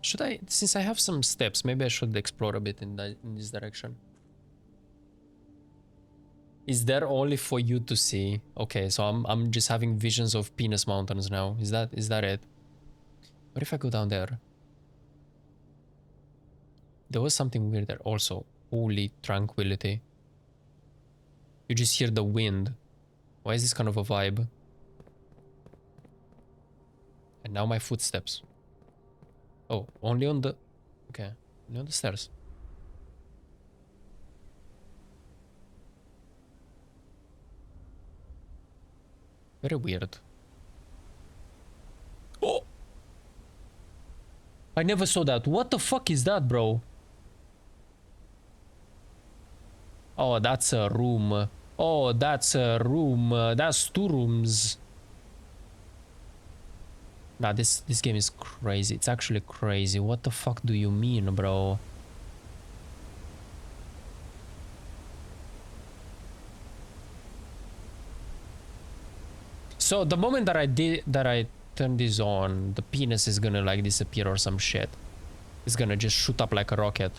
Should I, since I have some steps, maybe I should explore a bit in this direction. Is there only for you to see? Okay, so I'm just having visions of penis mountains now. Is that it? What if I go down there? There was something weird there also. Holy tranquility. You just hear the wind. Why is this kind of a vibe? And now my footsteps. Oh, only on the... Okay, only on the stairs. Very weird. Oh! I never saw that. What the fuck is that, bro? Oh, that's a room. Oh, that's a room. That's 2 rooms. Nah, this game is crazy. It's actually crazy. What the fuck do you mean, bro? So the moment that I turn this on, the penis is gonna like disappear or some shit. It's gonna just shoot up like a rocket.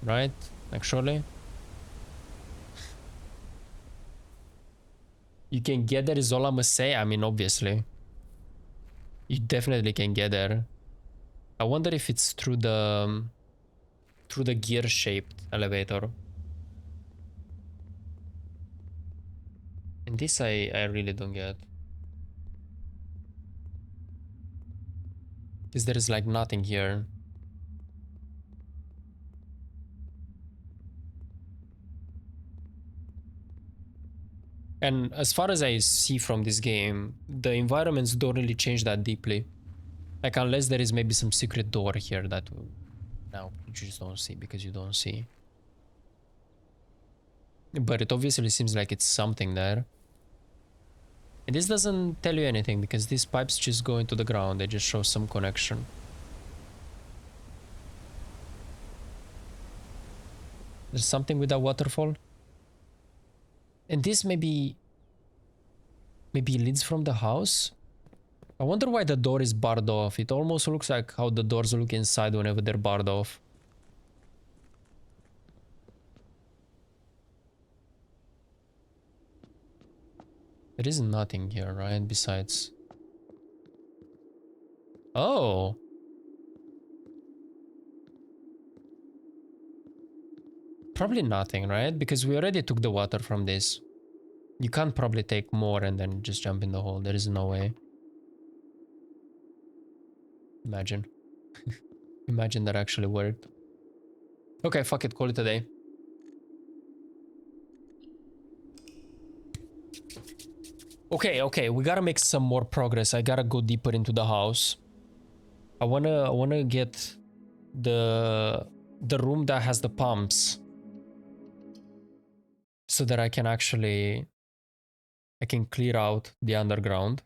Right? Actually. You can get there is all I must say. I mean, obviously. You definitely can get there. I wonder if it's through the gear-shaped elevator. And this I really don't get. Because there is like nothing here. And as far as I see from this game, the environments don't really change that deeply. Like, unless there is maybe some secret door here that now you just don't see because you don't see. But it obviously seems like it's something there. And this doesn't tell you anything because these pipes just go into the ground. They just show some connection. There's something with that waterfall. And this maybe leads from the house. I wonder why the door is barred off. It almost looks like how the doors look inside whenever they're barred off. There is nothing here, right? Besides... Oh! Probably nothing, right? Because we already took the water from this. You can't probably take more and then just jump in the hole. There is no way. Imagine. Imagine that actually worked. Okay, fuck it. Call it a day. Okay, we gotta make some more progress. I gotta go deeper into the house. I wanna get the room that has the pumps so that I can clear out the underground.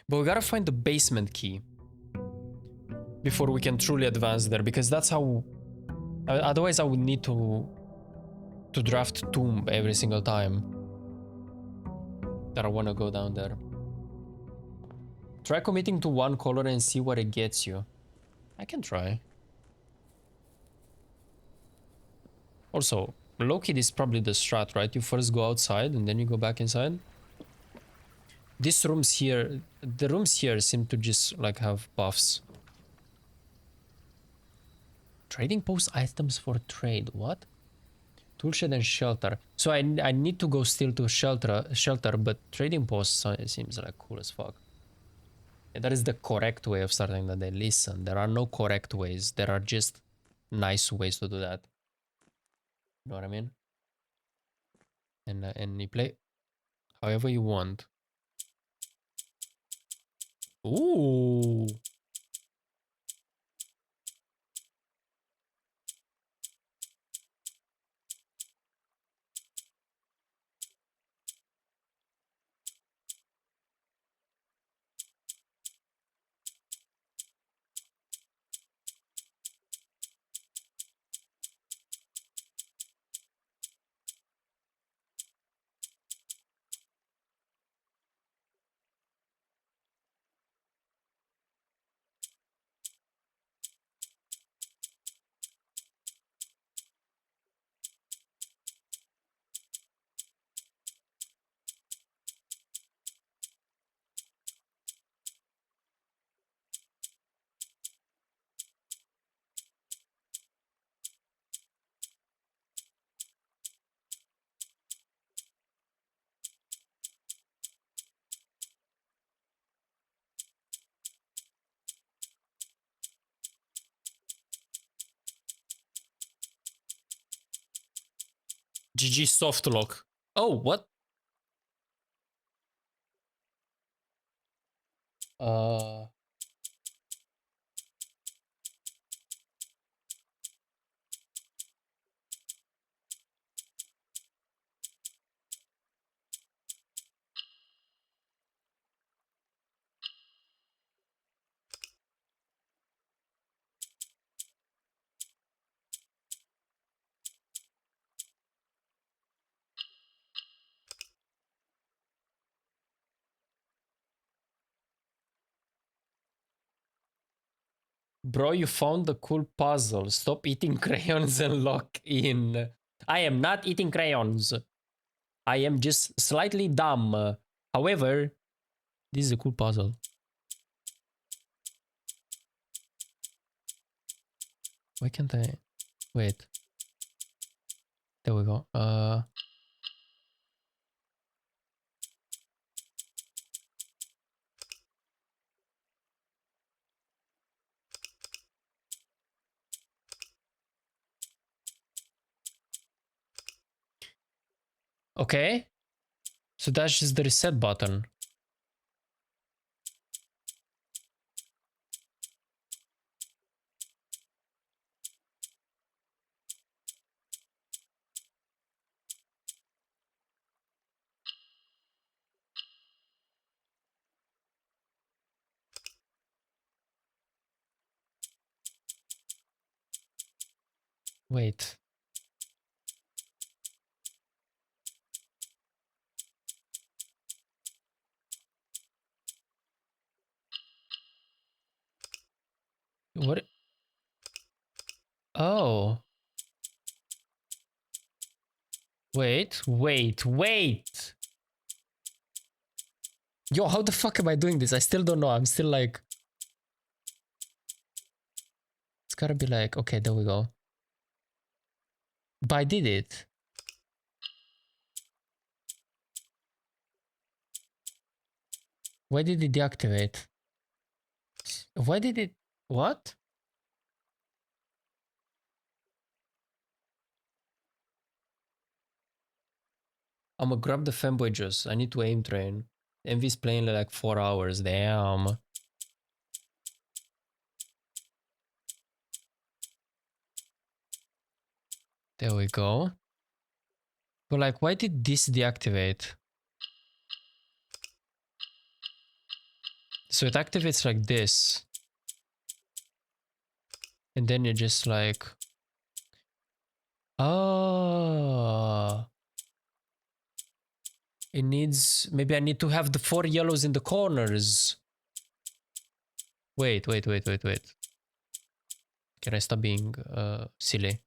But we gotta find the basement key before we can truly advance there, because that's how... Otherwise I would need to draft tomb every single time that I want to go down there. Try committing to one color and see what it gets you. I can try. Also, low-key is probably the strat, right? You first go outside and then you go back inside. These rooms here, the rooms here seem to just like have buffs. Trading post items for trade, what? Toolshed and shelter. So I need to go still to shelter, but trading posts seems like cool as fuck. And that is the correct way of starting the day. Listen, there are no correct ways. There are just nice ways to do that. You know what I mean? And you play however you want. Ooh. GG soft lock. Oh, what? Bro, you found the cool puzzle. Stop eating crayons and lock in. I am not eating crayons. I am just slightly dumb. However, this is a cool puzzle. Why can't I... Wait. There we go. Okay. So that's just the reset button. Wait. What? Oh. Wait. Yo, how the fuck am I doing this? I still don't know. I'm still like... It's gotta be like... Okay, there we go. But I did it. Why did it deactivate? Why did it... What? I'm gonna grab the fanboy juice. I need to aim train. Envy's playing like 4 hours. Damn. There we go. But like, why did this deactivate? So it activates like this. And then you're just like... Oh. It needs... Maybe I need to have the 4 yellows in the corners. Wait. Can I stop being silly?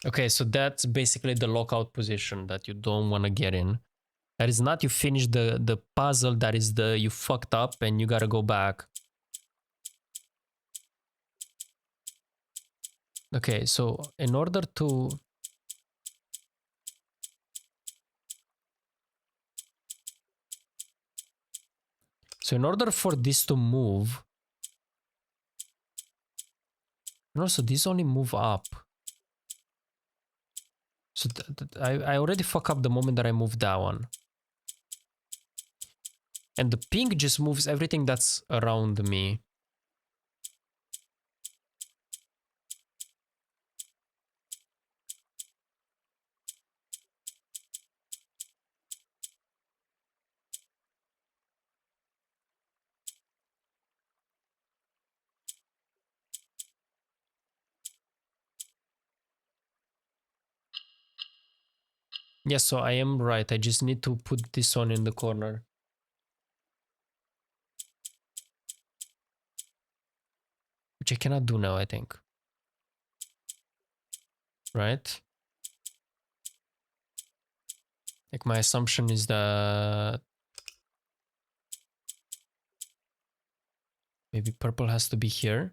Okay, so that's basically the lockout position that you don't want to get in. That is not you finish the puzzle, that is the you fucked up and you gotta go back. Okay, so in order to... So in order for this to move... And also these only move up. So I already fuck up the moment that I move that one. And the pink just moves everything that's around me. Yes, so I am right. I just need to put this one in the corner. Which I cannot do now, I think. Right? Like my assumption is that maybe purple has to be here.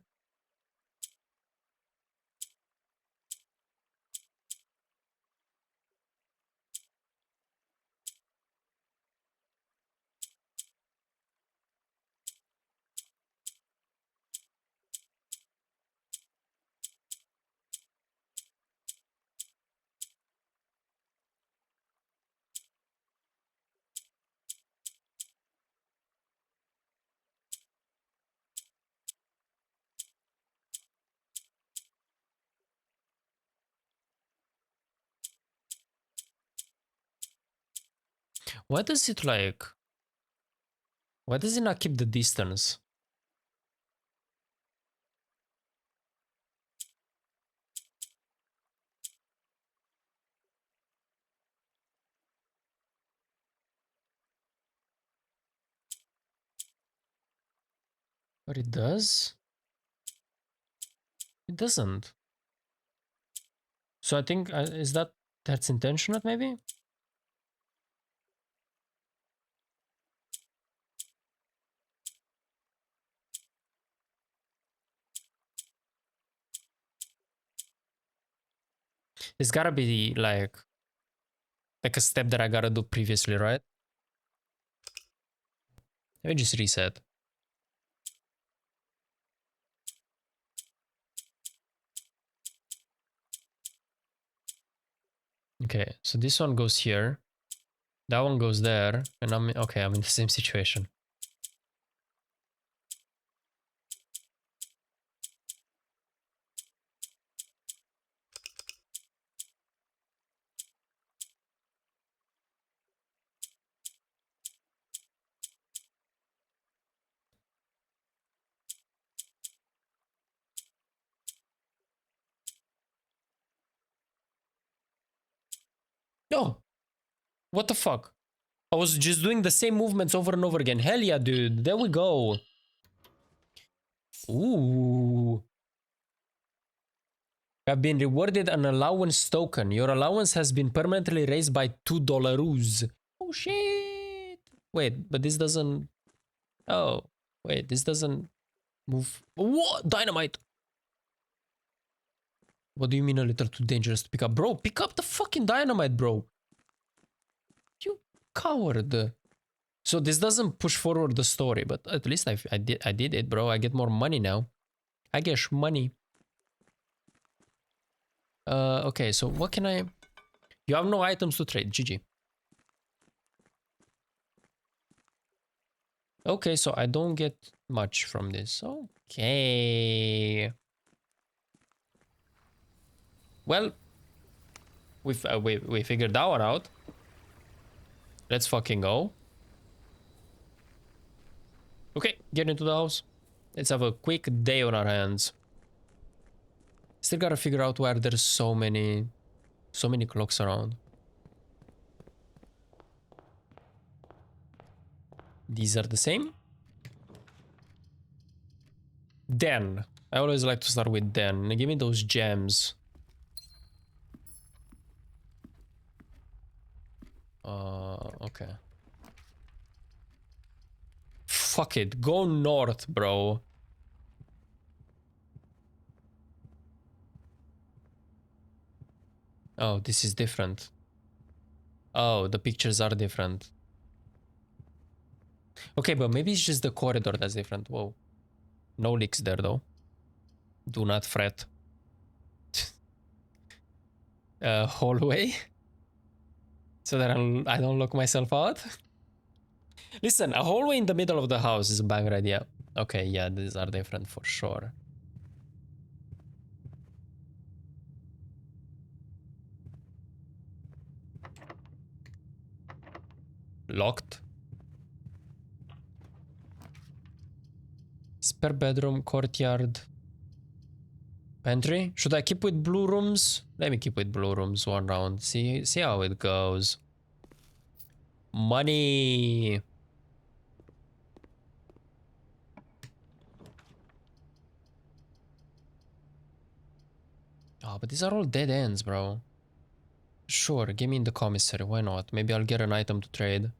Why does it like... Why does it not keep the distance? But it does? It doesn't. So I think, is that's intentional maybe? It's gotta be like a step that I gotta do previously, right? Let me just reset. Okay, so this one goes here. That one goes there. And I'm in the same situation. Oh, what the fuck? I was just doing the same movements over and over again. Hell yeah, dude. There we go. Ooh. Have been rewarded an allowance token. Your allowance has been permanently raised by $2. Oh shit. Wait, but this doesn't... Oh, wait, this doesn't move. What? Dynamite. What do you mean a little too dangerous to pick up? Bro, pick up the fucking dynamite, bro. You coward. So this doesn't push forward the story, but at least I did it, bro. I get more money now. I get money. Okay, so what can I... You have no items to trade. GG. Okay, so I don't get much from this. Okay. Well, we figured that one out. Let's fucking go. Okay, get into the house. Let's have a quick day on our hands. Still gotta figure out where there's so many clocks around. These are the same. Den. I always like to start with Den. Give me those gems. Okay. Fuck it. Go north, bro. Oh, this is different. Oh, the pictures are different. Okay, but maybe it's just the corridor that's different. Whoa. No leaks there, though. Do not fret. Hallway? So that I don't lock myself out? Listen, a hallway in the middle of the house is a banger idea. Okay, yeah, these are different for sure. Locked. Spare bedroom, courtyard. Pantry? Should I keep with blue rooms? Let me keep with blue rooms one round. See how it goes. Money. Oh, but these are all dead ends, bro. Sure, give me in the commissary. Why not? Maybe I'll get an item to trade.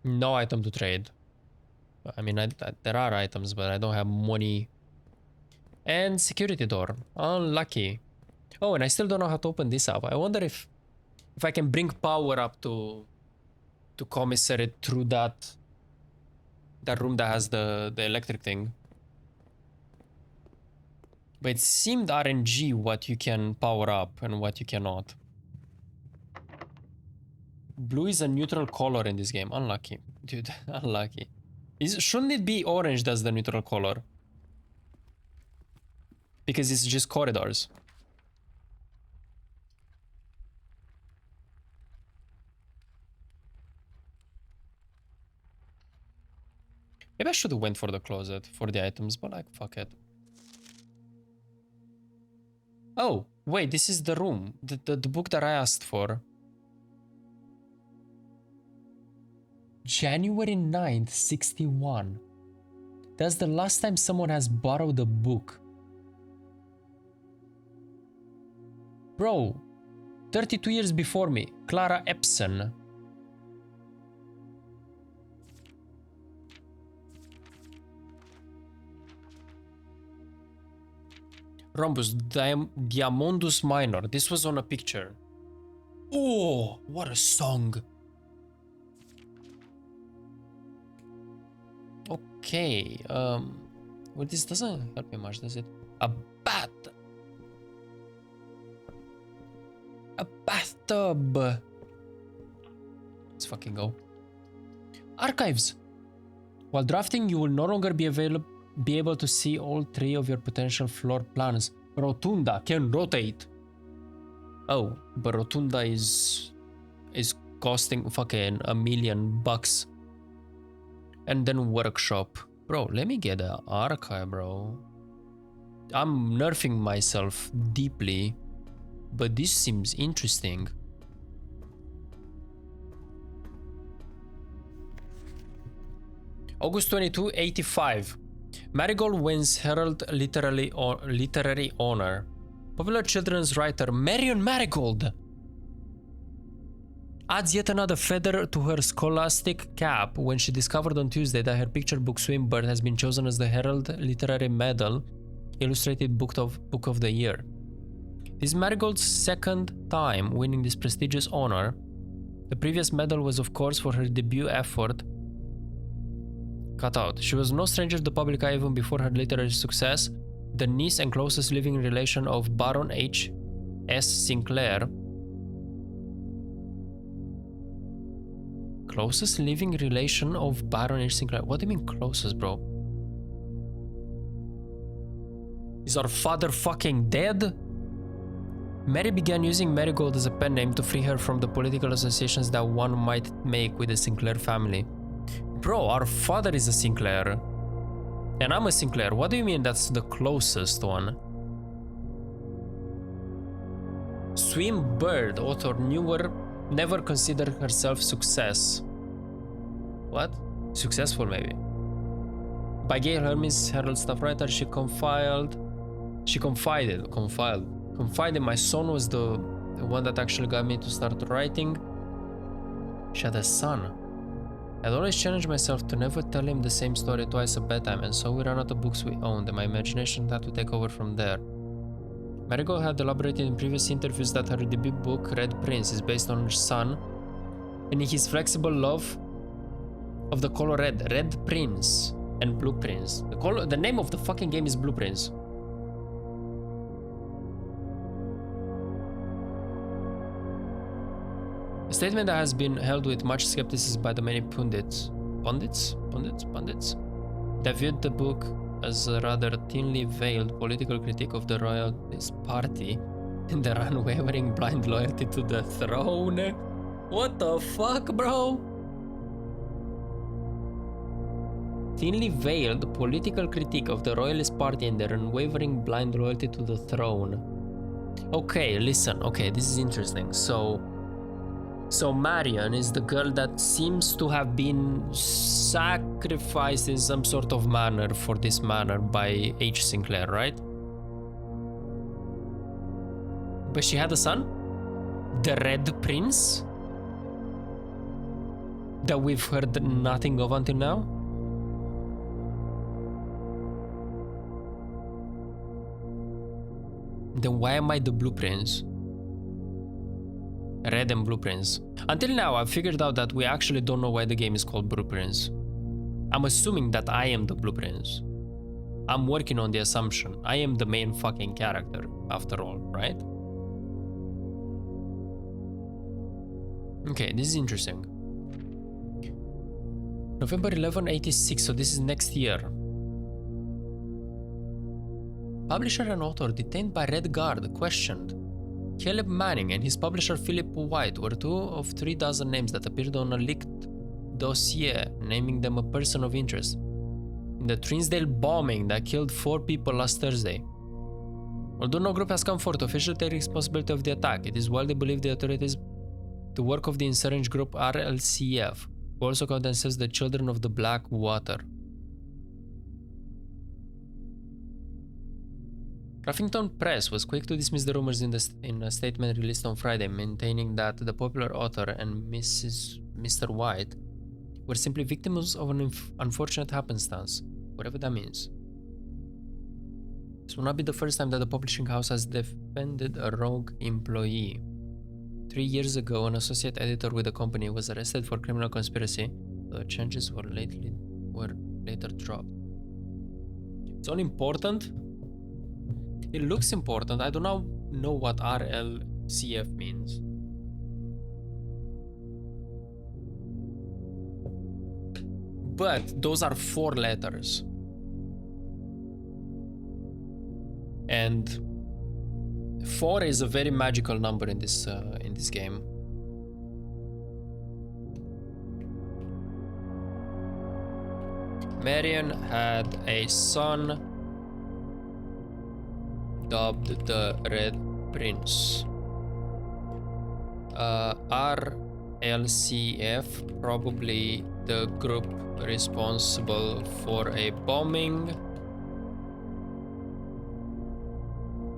No item to trade. I mean, there are items, but I don't have money. And security door. Unlucky. Oh, and I still don't know how to open this up. I wonder if I can bring power up to commissary through that room that has the electric thing. But it seemed RNG what you can power up and what you cannot. Blue is a neutral color in this game. Unlucky. Dude, unlucky. Shouldn't it be orange that's the neutral color? Because it's just corridors. Maybe I should have went for the closet for the items, but like, fuck it. Oh, wait, this is the room. The book that I asked for. January 9th, 61. That's the last time someone has borrowed a book. Bro, 32 years before me, Clara Epson. Rhombus, Diamondus Minor. This was on a picture. Oh, what a song. Okay, well, this doesn't help me much, does it? A bat. A bathtub. Let's fucking go. Archives. While drafting, you will no longer be able to see all 3 of your potential floor plans. Rotunda can rotate. Oh, but Rotunda is costing fucking $1 million. And then workshop. Bro, let me get an archive, bro. I'm nerfing myself deeply but this seems interesting. August 22, 85. Marigold wins Herald Literary Honor. Popular children's writer Marion Marigold adds yet another feather to her scholastic cap when she discovered on Tuesday that her picture book Swinburne has been chosen as the Herald Literary Medal Illustrated Book of the Year. This is Marigold's second time winning this prestigious honor. The previous medal was, of course, for her debut effort, Cut Out. She was no stranger to the public eye even before her literary success. The niece and closest living relation of Baron H. S. Sinclair. Closest living relation of Baron H. Sinclair. What do you mean closest, bro? Is our father fucking dead? Mary began using Marigold as a pen name to free her from the political associations that one might make with the Sinclair family. Bro, our father is a Sinclair. And I'm a Sinclair. What do you mean that's the closest one? Swinburne, author, never considered herself success. What? Successful, maybe. By Gail Hermes, Herald staff writer, she confided, my son was the one that actually got me to start writing. She had a son. I'd always challenged myself to never tell him the same story twice at bedtime, and so we ran out of books we owned, and my imagination had to take over from there. Marigold had elaborated in previous interviews that her debut book, Red Prince, is based on her son and his flexible love of the color red. Red Prince and Blue Prince. The name of the fucking game is Blue Prince. A statement that has been held with much skepticism by the many pundits that viewed the book as a rather thinly veiled political critique of the Royalist Party and their unwavering blind loyalty to the throne. What the fuck, bro? Thinly veiled political critique of the Royalist Party and their unwavering blind loyalty to the throne. Okay, listen. Okay, this is interesting. So Marion is the girl that seems to have been sacrificed in some sort of manner for this manor by H. Sinclair, right? But she had a son? The Red Prince? That we've heard nothing of until now? Then why am I the Blue Prince? Red and Blue Prince. Until now, I've figured out that we actually don't know why the game is called Blue Prince. I'm assuming that I am the Blue Prince. I'm working on the assumption. I am the main fucking character, after all, right? Okay, this is interesting. November 11, 86, so this is next year. Publisher and author detained by Red Guard, questioned. Caleb Manning and his publisher Philip White were 2 of 3 dozen names that appeared on a leaked dossier naming them a person of interest in the Trinsdale bombing that killed 4 people last Thursday. Although no group has come forward to officially take responsibility of the attack, it is widely believed the authorities the work of the insurgent group RLCF, who also call themselves the Children of the Black Water. Ruffington Press was quick to dismiss the rumors in a statement released on Friday, maintaining that the popular author and Mr. White were simply victims of an unfortunate happenstance, whatever that means. This will not be the first time that the publishing house has defended a rogue employee. 3 years ago, an associate editor with the company was arrested for criminal conspiracy. The charges were later dropped. It's all important. It looks important. I do not know what RLCF means. But those are 4 letters. And 4 is a very magical number in this game. Marion had a son dubbed the Red Prince. RLCF, probably the group responsible for a bombing.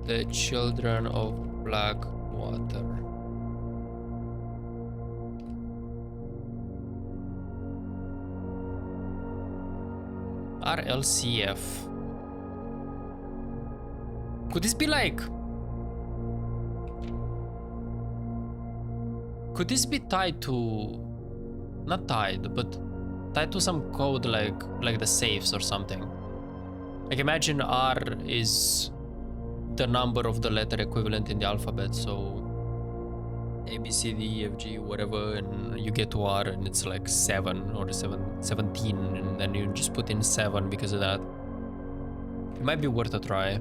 The Children of Blackwater. RLCF. Could this be like... Could this be tied to... Not tied, but tied to some code like the safes or something? Like imagine R is the number of the letter equivalent in the alphabet, so A, B, C, D, E, F, G, whatever, and you get to R and it's like 7 or 17, and then you just put in 7 because of that. It might be worth a try.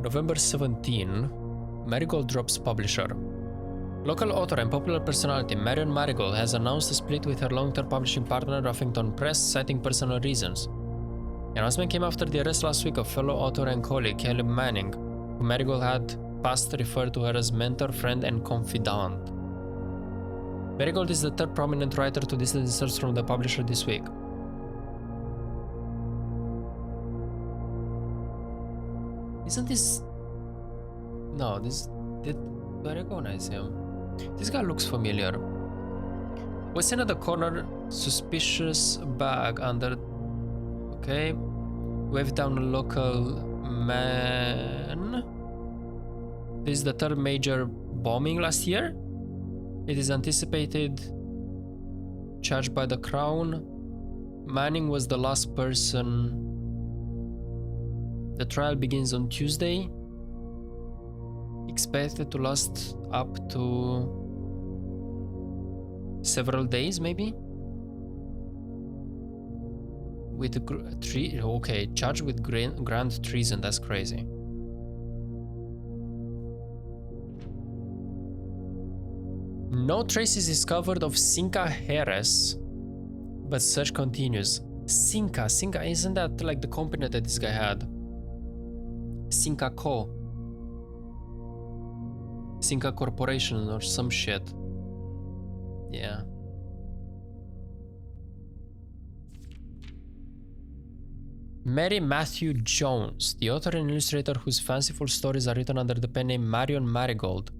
November 17, Marigold drops publisher. Local author and popular personality Marion Marigold has announced a split with her long-term publishing partner Huffington Press, citing personal reasons. The announcement came after the arrest last week of fellow author and colleague Caleb Manning, who Marigold had past referred to her as mentor, friend, and confidant. Marigold is the third prominent writer to distance themselves from the publisher this week. Isn't this... No, this... Do I recognize him? This guy looks familiar. Was in at the corner, suspicious bag under... Okay. Wave down a local man. This is the third major bombing last year. It is anticipated. Charged by the Crown. Manning was the last person. The trial begins on Tuesday. Expected to last up to several days, maybe? With okay, charged with grand treason, that's crazy. No traces discovered of Cinca Harris, but search continues. Cinca, isn't that like the company that this guy had? Cinca Co. Cinca Corporation or some shit. Yeah. Mary Matthew Jones, the author and illustrator whose fanciful stories are written under the pen name Marion Marigold.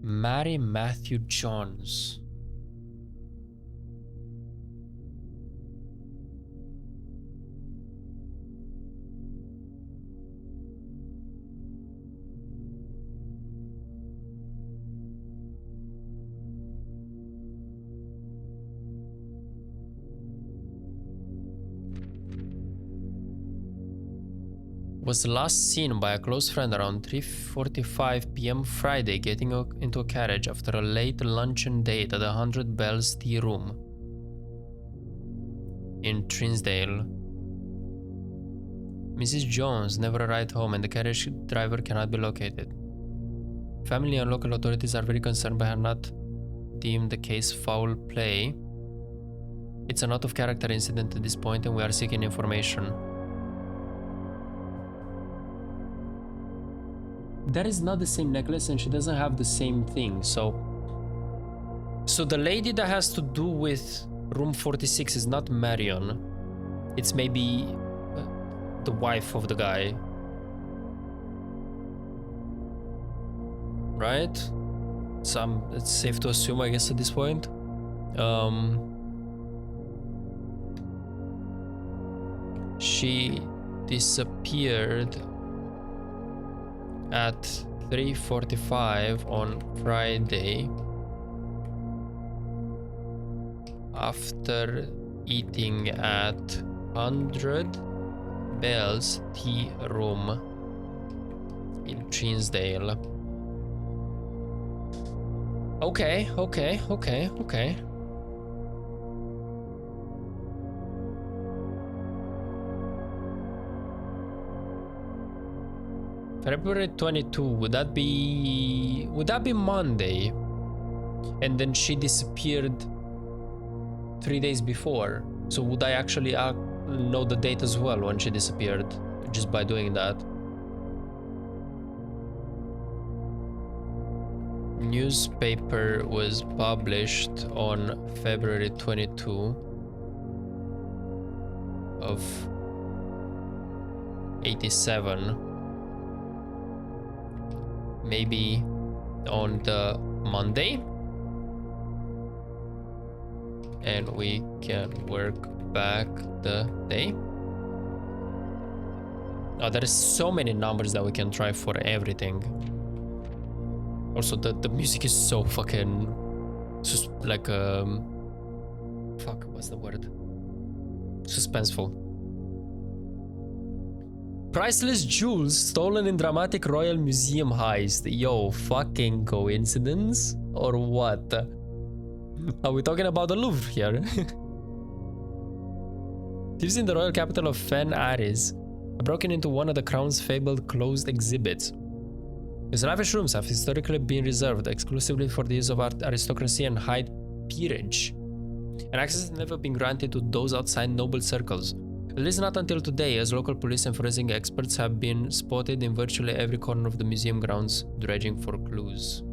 Mary Matthew Jones. Was last seen by a close friend around 3:45 p.m. Friday getting into a carriage after a late luncheon date at the 100 Bells Tea Room in Trinsdale. Mrs. Jones never arrived home and the carriage driver cannot be located. Family and local authorities are very concerned by her not deemed the case foul play. It's an out-of-character incident at this point and we are seeking information. That is not the same necklace and she doesn't have the same thing, so the lady that has to do with room 46 is not Marion. It's maybe the wife of the guy. Right? So it's safe to assume, I guess, at this point. She disappeared at 3:45 on Friday after eating at 100 Bells Tea Room in Trinsdale. Okay. February 22, would that be Monday? And then she disappeared 3 days before. So would I actually know the date as well when she disappeared just by doing that? Newspaper was published on February 22 of 87. Maybe on the Monday. And we can work back the day. Oh, there is so many numbers that we can try for everything. Also, the music is so fucking like fuck, what's the word? Suspenseful. Priceless jewels stolen in dramatic Royal Museum heist. Yo, fucking coincidence or what? Are we talking about the Louvre here? Thieves in the royal capital of Fen Ares have broken into one of the crown's fabled closed exhibits. These lavish rooms have historically been reserved exclusively for the use of aristocracy and high peerage, and access has never been granted to those outside noble circles. At least not until today, as local police and forensic experts have been spotted in virtually every corner of the museum grounds, dredging for clues.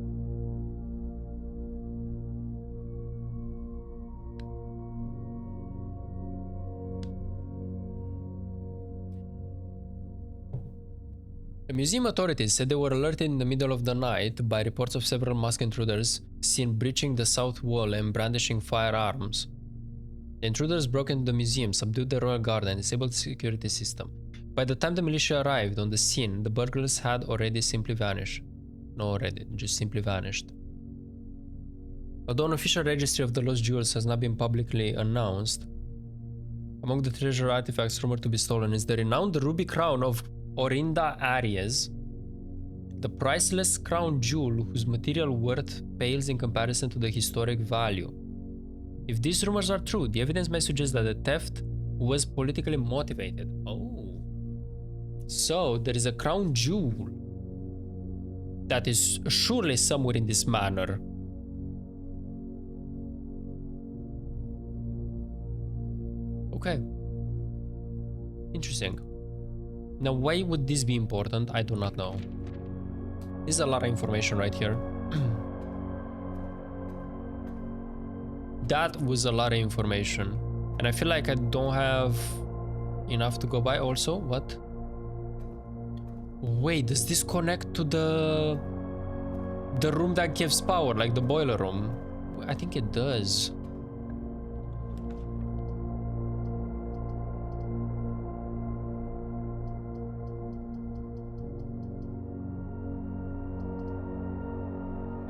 The museum authorities said they were alerted in the middle of the night by reports of several masked intruders seen breaching the south wall and brandishing firearms. The intruders broke into the museum, subdued the royal guard, and disabled the security system. By the time the militia arrived on the scene, the burglars had already simply vanished. No, already, just simply vanished. Although an official registry of the lost jewels has not been publicly announced, among the treasure artifacts rumored to be stolen is the renowned ruby crown of Orinda Aries, the priceless crown jewel whose material worth pales in comparison to the historic value. If these rumors are true, the evidence may suggest that the theft was politically motivated. Oh. So, there is a crown jewel that is surely somewhere in this manor. Okay. Interesting. Now, why would this be important? I do not know. This is a lot of information right here. That was a lot of information. And I feel like I don't have enough to go by also. What? Wait, does this connect to the room that gives power, like the boiler room? I think it does.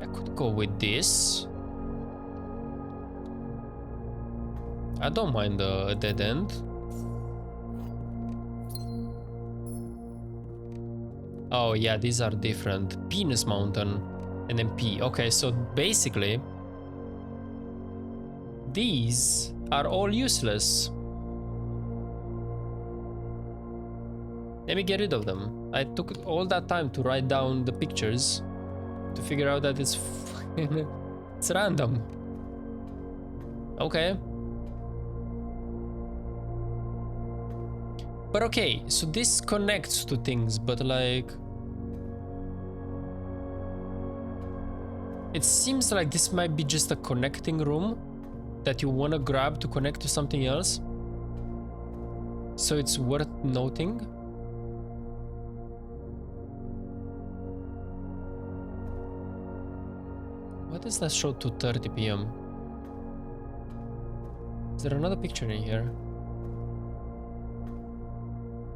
I could go with this. I don't mind the dead end. Oh yeah, these are different. Penis Mountain and then P. Okay, so basically these are all useless. Let me get rid of them. I took all that time to write down the pictures to figure out that it's it's random. Okay. But okay, so this connects to things, but like... It seems like this might be just a connecting room that you want to grab to connect to something else. So it's worth noting. What does that show? 2:30 p.m. Is there another picture in here?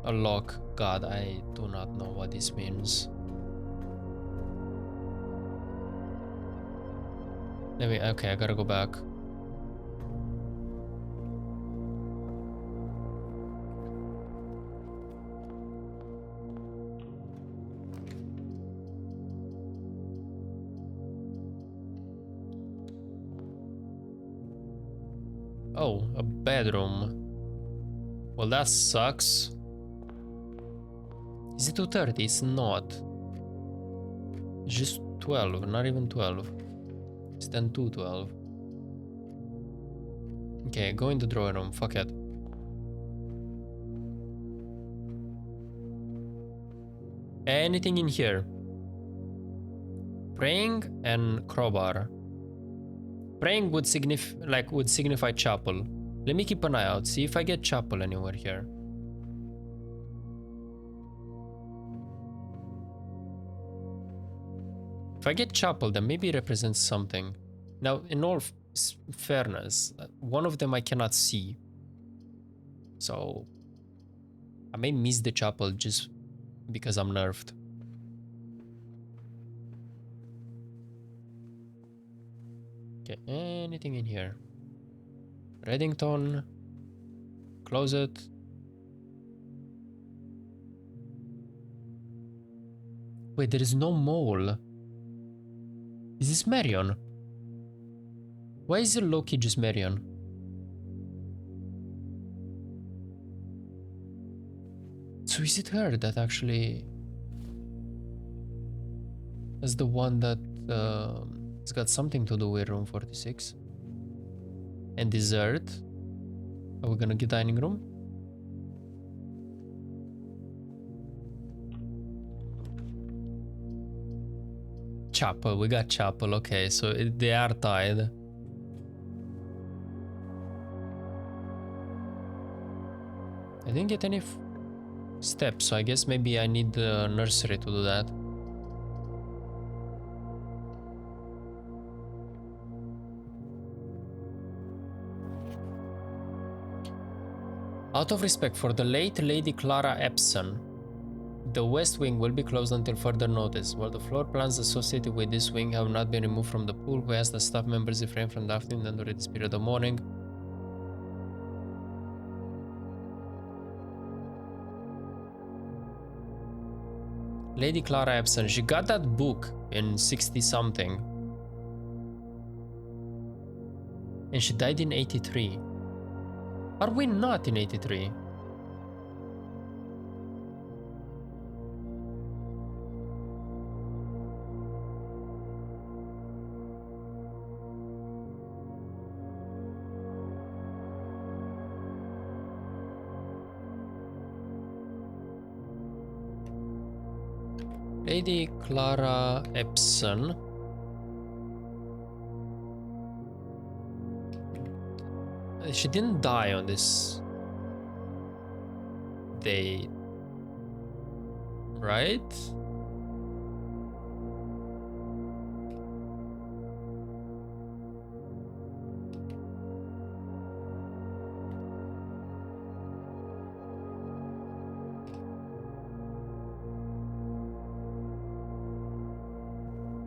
A lock. God, I do not know what this means. Okay, I gotta go back. Oh, a bedroom. Well, that sucks. Is it 2:30? It's not. It's just 12, not even 12. It's 10 to 12. Okay, go in the drawing room, fuck it. Anything in here? Praying and crowbar. Praying would signify chapel. Let me keep an eye out, see if I get chapel anywhere here. If I get chapel, then maybe it represents something. Now, in all fairness, one of them I cannot see. So, I may miss the chapel just because I'm nerfed. Okay, anything in here? Reddington. Closet. Wait, there is no mole. Is this Marion? Why is it Loki just Marion? So is it her that actually is the one that has got something to do with room 46? And dessert? Are we gonna get dining room? Chapel, we got chapel, okay, so they are tied. I didn't get any steps, so I guess maybe I need the nursery to do that. Out of respect for the late Lady Clara Epson, the West Wing will be closed until further notice. While the floor plans associated with this wing have not been removed from the pool, we ask the staff members refrain from drafting them during this period of mourning. Lady Clara Epson, she got that book in 60-something. And she died in 83. Are we not in 83? Lady Clara Epson. She didn't die on this day, right?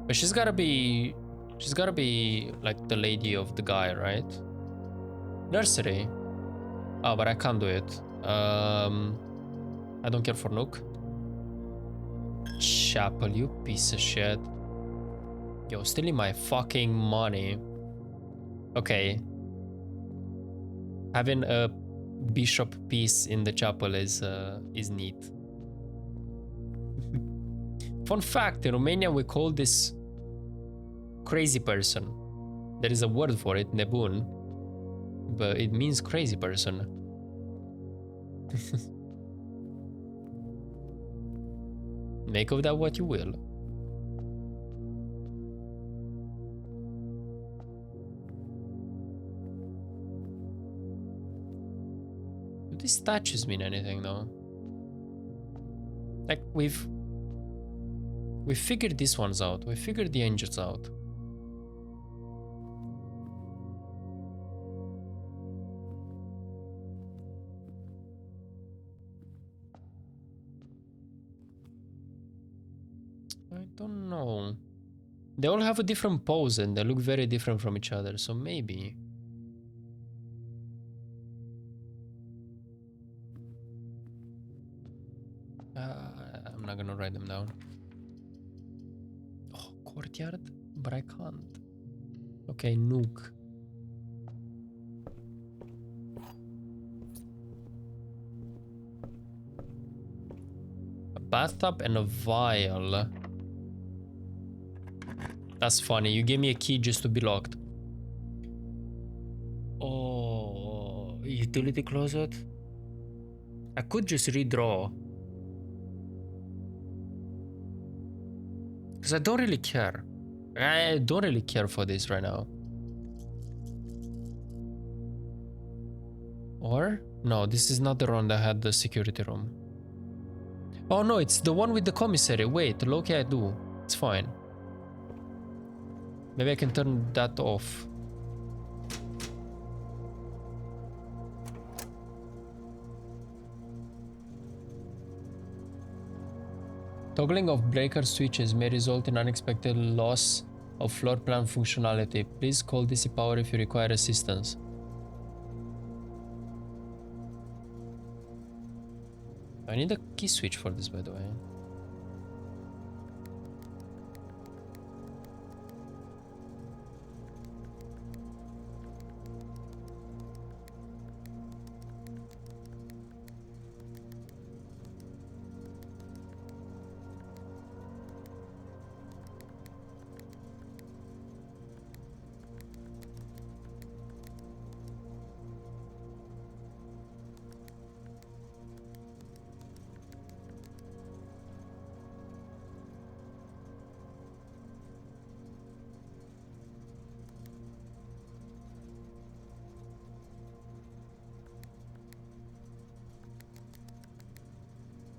But she's gotta be like the lady of the guy, right? Nursery. Oh, but I can't do it. I don't care for Nook. Chapel, you piece of shit. Yo, stealing my fucking money. Okay. Having a bishop piece in the chapel is neat. Fun fact, in Romania we call this crazy person. There is a word for it, nebun, but it means crazy person. Make of that what you will. Do these statues mean anything though? Like we figured these ones out. We figured the angels out. I don't know. They all have a different pose and they look very different from each other, so maybe. I'm not gonna write them down. Oh, courtyard? But I can't. Okay, Nook. A bathtub and a vial. That's funny. You gave me a key just to be locked. Oh, utility closet? I could just redraw. Because I don't really care. I don't really care for this right now. Or? No, this is not the one that had the security room. Oh no, it's the one with the commissary. Wait, Loki, I do. It's fine. Maybe I can turn that off. Toggling of breaker switches may result in unexpected loss of floor plan functionality. Please call DC Power if you require assistance. I need a key switch for this, by the way.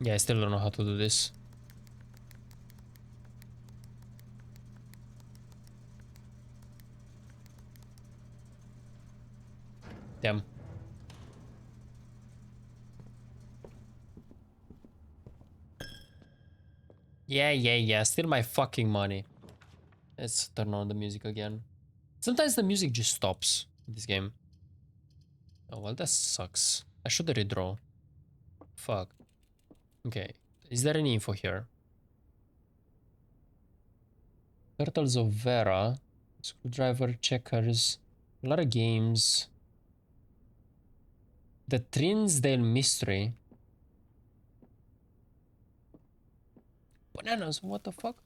Yeah, I still don't know how to do this. Damn. Yeah. Still my fucking money. Let's turn on the music again. Sometimes the music just stops in this game. Oh, well, that sucks. I should redraw. Fuck. Okay. Is there any info here? Turtles of Vera. Screwdriver, checkers. A lot of games. The Trinsdale Mystery. Bananas, what the fuck?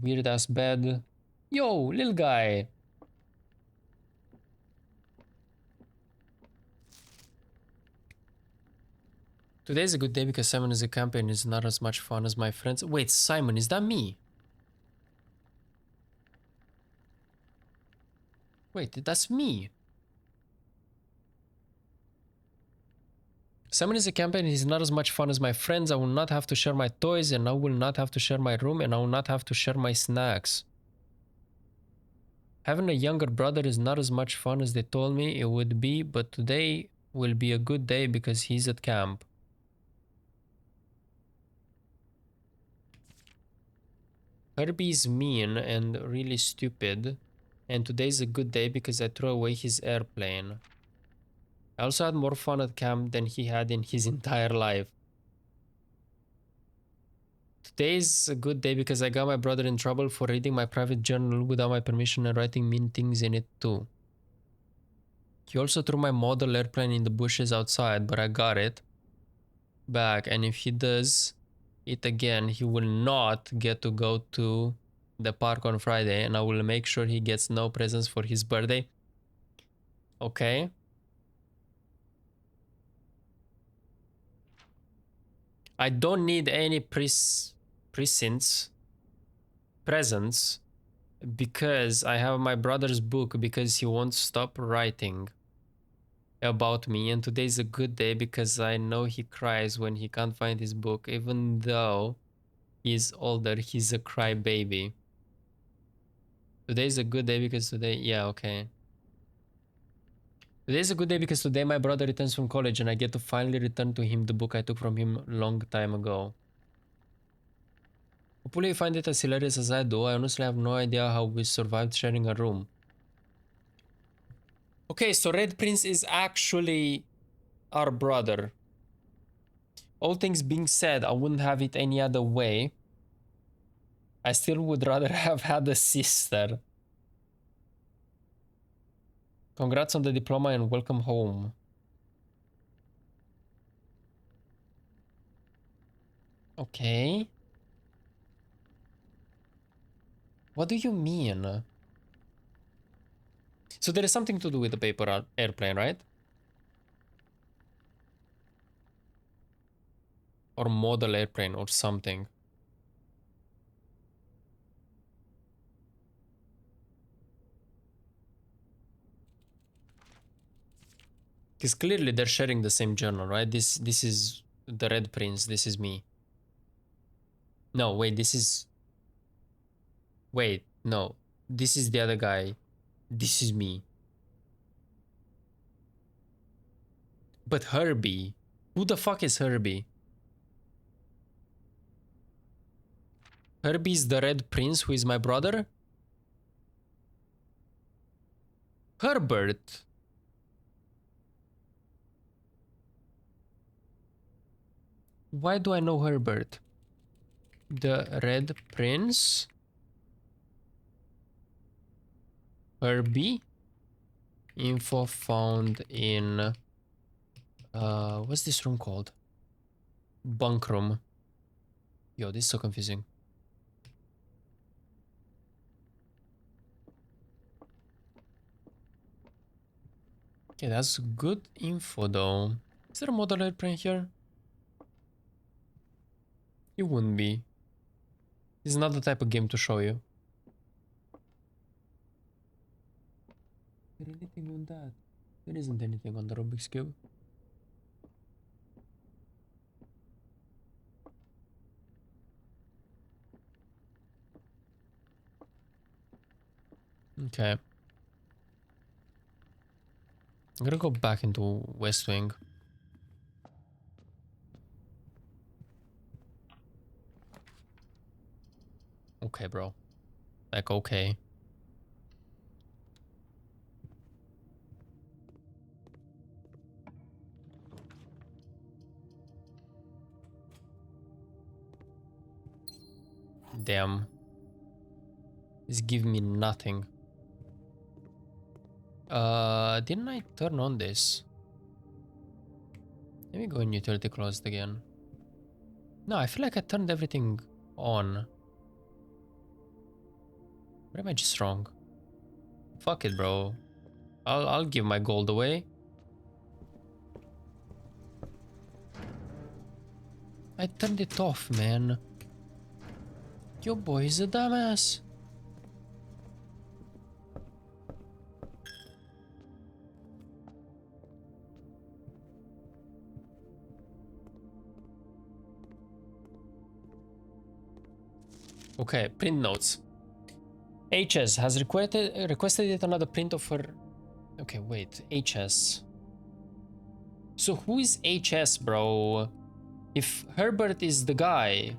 Weird ass bed. Yo, little guy. Today's a good day because Simon is a campaign is not as much fun as my friends. Wait, Simon, is that me? Wait, that's me. Simon is a campaign is not as much fun as my friends. I will not have to share my toys and I will not have to share my room and I will not have to share my snacks. Having a younger brother is not as much fun as they told me it would be, but today will be a good day because he's at camp. Herbie's mean and really stupid, and today's a good day because I threw away his airplane. I also had more fun at camp than he had in his entire life. Today's a good day because I got my brother in trouble for reading my private journal without my permission and writing mean things in it too. He also threw my model airplane in the bushes outside, but I got it back, and if he does it again, he will not get to go to the park on Friday, and I will make sure he gets no presents for his birthday. Okay. I don't need any presents because I have my brother's book because he won't stop writing about me, and today's a good day because I know he cries when he can't find his book. Even though he's older, he's a crybaby. Today's a good day because today, yeah, okay. Today's a good day because today my brother returns from college and I get to finally return to him the book I took from him long time ago. Hopefully you find it as hilarious as I do. I honestly have no idea how we survived sharing a room. Okay, so Red Prince is actually our brother. All things being said, I wouldn't have it any other way. I still would rather have had a sister. Congrats on the diploma and welcome home. Okay. What do you mean? So there is something to do with the paper airplane, right? Or model airplane or something. Because clearly they're sharing the same journal, right? This is the Red Prince. This is me. No, wait. This is. Wait, no. This is the other guy. This is me. But Herbie. Who the fuck is Herbie? Herbie is the Red Prince who is my brother? Herbert. Why do I know Herbert? The Red Prince? Herbie? Info found in... what's this room called? Bunk room. Yo, this is so confusing. Okay, that's good info though. Is there a model print here? It wouldn't be. It's not the type of game to show you. Is there anything on that? There isn't anything on the Rubik's Cube. Okay. I'm gonna go back into West Wing. Okay, bro. Like, okay. Damn. It's giving me nothing. Didn't I turn on this? Let me go in utility closed again. No, I feel like I turned everything on. Or am I just wrong? Fuck it, bro. I'll give my gold away. I turned it off, man. Your boy is a dumbass. Okay, print notes. HS has requested yet another print of her. Okay, wait. HS. So who is HS, bro? If Herbert is the guy.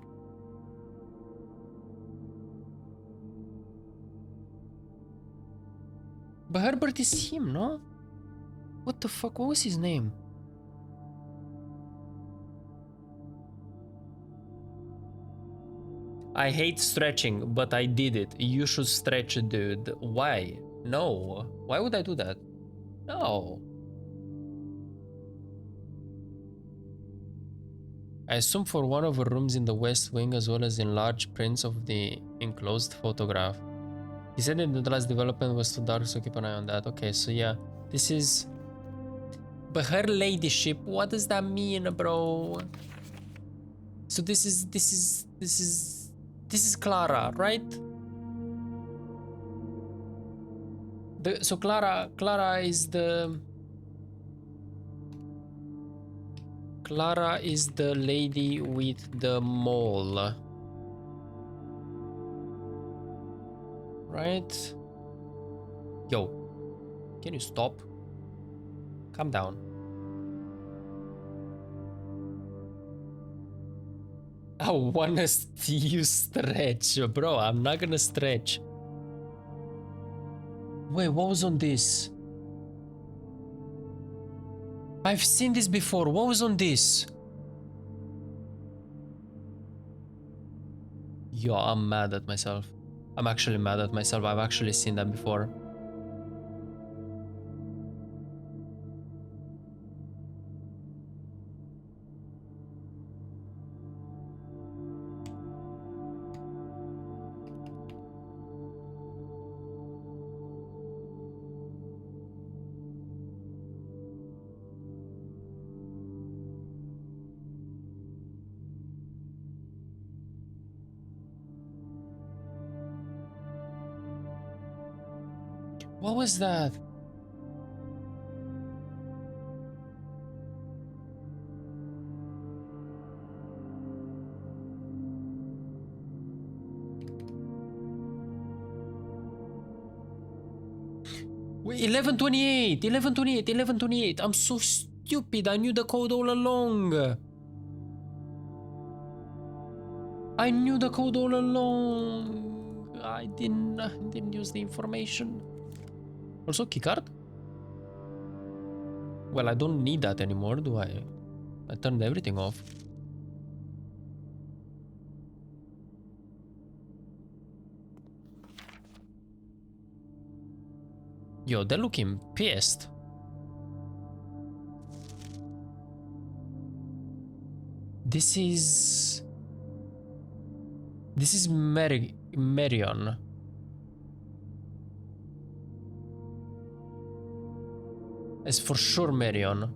But Herbert is him, no? What the fuck? What was his name? I hate stretching, but I did it. You should stretch, dude. Why? No. Why would I do that? No. I assume for one of the rooms in the West Wing as well as in large prints of the enclosed photograph. He said that the last development was too dark, so keep an eye on that. Okay, so yeah, this is... But her ladyship, what does that mean, bro? So this is Clara, right? So Clara is the... Clara is the lady with the mole. Right? Yo, can you stop? Calm down. I wanna you stretch, bro. I'm not gonna stretch. Wait, what was on this? I've seen this before. What was on this? Yo, I'm mad at myself. I'm actually mad at myself. I've actually seen that before. What was that? Wait, 1128, 1128, 1128. I'm so stupid. I knew the code all along. I knew the code all along. I didn't use the information. Also, keycard? Well, I don't need that anymore, do I? I turned everything off. Yo, they're looking pissed. This is Marion. It's for sure Marion.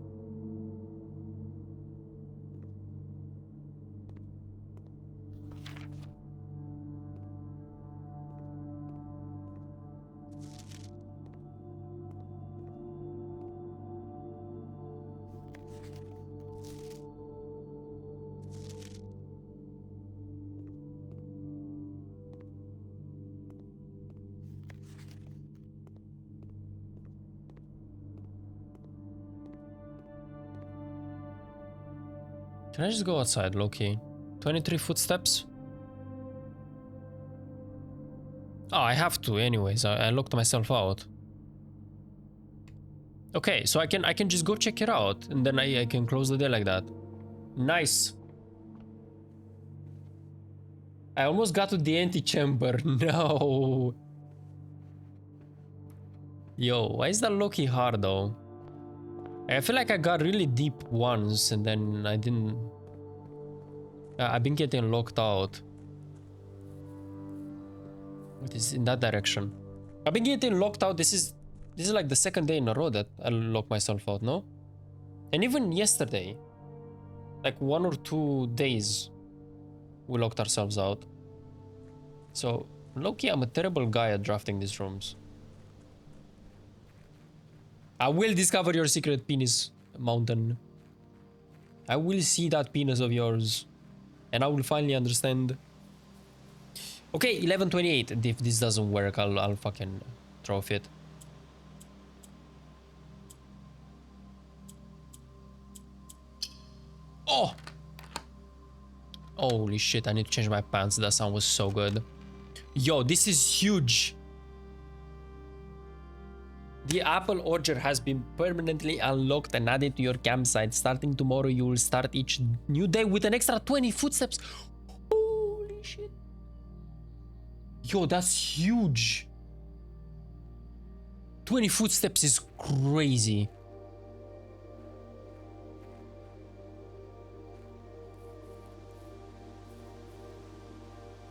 Can I just go outside, Loki? 23 footsteps? Oh, I have to anyways. I locked myself out. Okay, so I can just go check it out and then I can close the day like that. Nice. I almost got to the antechamber. No. Yo, why is that Loki hard though? I feel like I got really deep once and then I didn't... I've been getting locked out. What is in that direction? I've been getting locked out. This is like the second day in a row that I locked myself out, no? And even yesterday, like 1 or 2 days, we locked ourselves out. So, low-key, I'm a terrible guy at drafting these rooms. I will discover your secret penis mountain. I will see that penis of yours. And I will finally understand. Okay, 1128. If this doesn't work, I'll fucking throw a fit. Oh! Holy shit, I need to change my pants. That sound was so good. Yo, this is huge. The Apple Orchard has been permanently unlocked and added to your campsite. Starting tomorrow, you will start each new day with an extra 20 footsteps. Holy shit. Yo, that's huge. 20 footsteps is crazy.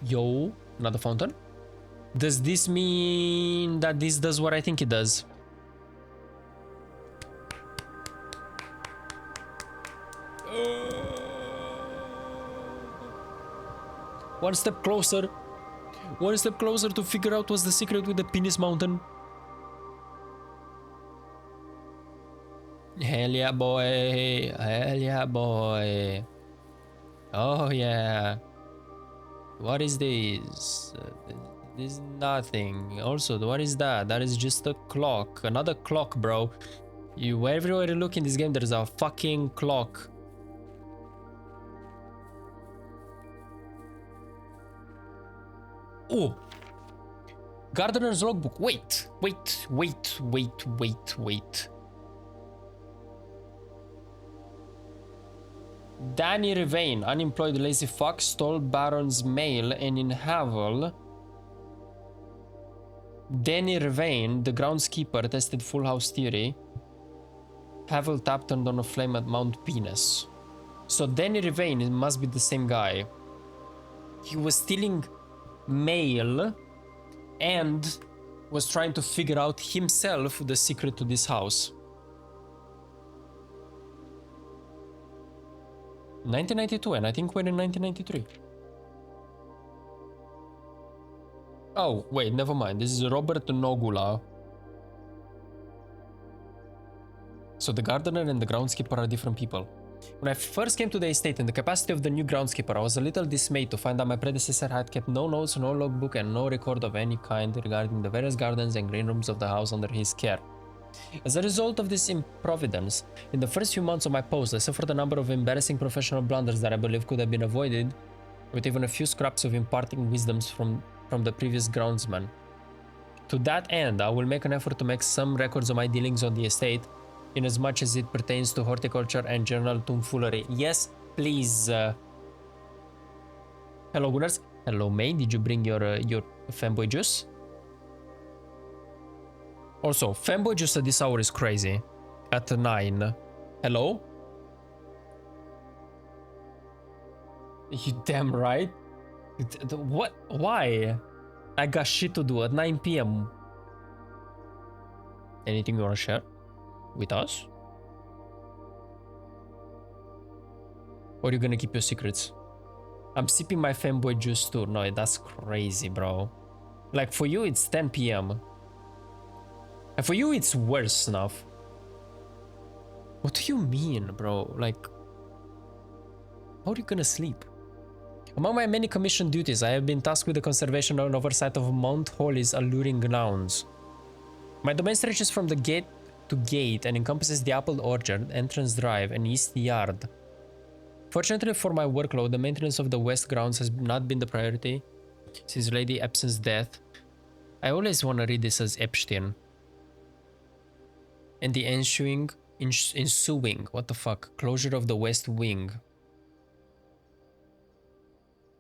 Yo, another fountain. Does this mean that this does what I think it does? One step closer. One step closer to figure out what's the secret with the penis mountain. Hell yeah, boy. Hell yeah, boy. Oh yeah. What is this? This is nothing. Also, what is that? That is just a clock. Another clock, bro. Everywhere you look in this game, there's a fucking clock. Oh! Gardener's logbook. Wait. Danny Revane, unemployed lazy fuck, stole Baron's mail and in Havel. Danny Revane, the groundskeeper, tested Full House theory. Havel tap turned on a flame at Mount Penis. So Danny Revane must be the same guy. He was stealing mail and was trying to figure out himself the secret to this house. 1992, and I think we're in 1993. Oh, wait, never mind. This is Robert Nogula. So the gardener and the groundskeeper are different people. When I first came to the estate in the capacity of the new groundskeeper, I was a little dismayed to find that my predecessor had kept no notes, no logbook, and no record of any kind regarding the various gardens and green rooms of the house under his care. As a result of this improvidence, in the first few months of my post, I suffered a number of embarrassing professional blunders that I believe could have been avoided with even a few scraps of imparting wisdoms from the previous groundsman. To that end, I will make an effort to make some records of my dealings on the estate, in as much as it pertains to horticulture and general tomfoolery. Yes, please. Hello, Gunnars. Hello, May. Did you bring your fanboy juice? Also, fanboy juice at this hour is crazy. At 9. Hello? You damn right. What? Why? I got shit to do at 9 p.m. Anything you want to share with us? Or are you gonna keep your secrets? I'm sipping my fanboy juice too. No, that's crazy, bro. Like, for you, it's 10 p.m. And for you, it's worse enough. What do you mean, bro? Like, how are you gonna sleep? Among my many commissioned duties, I have been tasked with the conservation and oversight of Mount Holly's alluring grounds. My domain stretches from the gate to gate and encompasses the Apple Orchard, Entrance Drive, and East Yard. Fortunately for my workload, the maintenance of the West grounds has not been the priority since Lady Epson's death. I always want to read this as Epstein. And the ensuing, what the fuck, closure of the West Wing.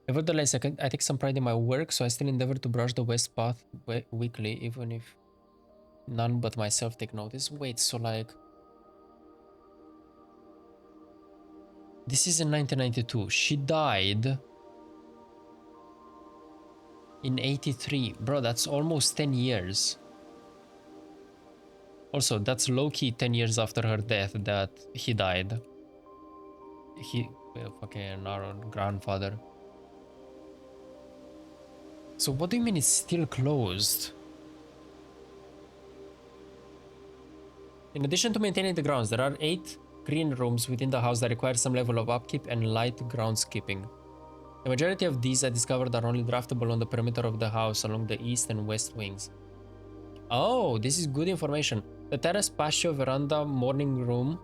Nevertheless, I take some pride in my work, so I still endeavor to brush the West path weekly, even if none but myself take notice. Wait, so like... This is in 1992. She died in 83. Bro, that's almost 10 years. Also, that's low-key 10 years after her death that he died. Fucking our grandfather. So what do you mean it's still closed? In addition to maintaining the grounds, there are 8 green rooms within the house that require some level of upkeep and light groundskeeping. The majority of these I discovered are only draftable on the perimeter of the house along the east and west wings. Oh, this is good information. The terrace, patio, veranda, morning room,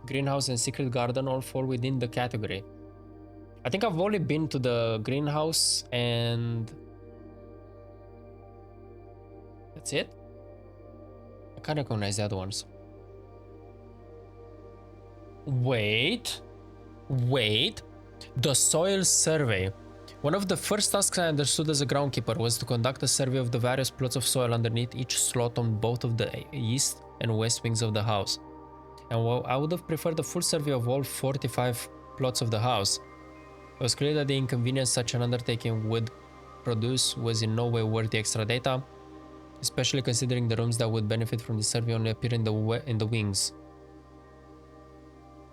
greenhouse, and secret garden all fall within the category. I think I've only been to the greenhouse and... that's it? I can't recognize the other ones. Wait. The soil survey. One of the first tasks I understood as a groundkeeper was to conduct a survey of the various plots of soil underneath each slot on both of the east and west wings of the house. And while I would have preferred a full survey of all 45 plots of the house, it was clear that the inconvenience such an undertaking would produce was in no way worth the extra data, especially considering the rooms that would benefit from the survey only appear in the wings.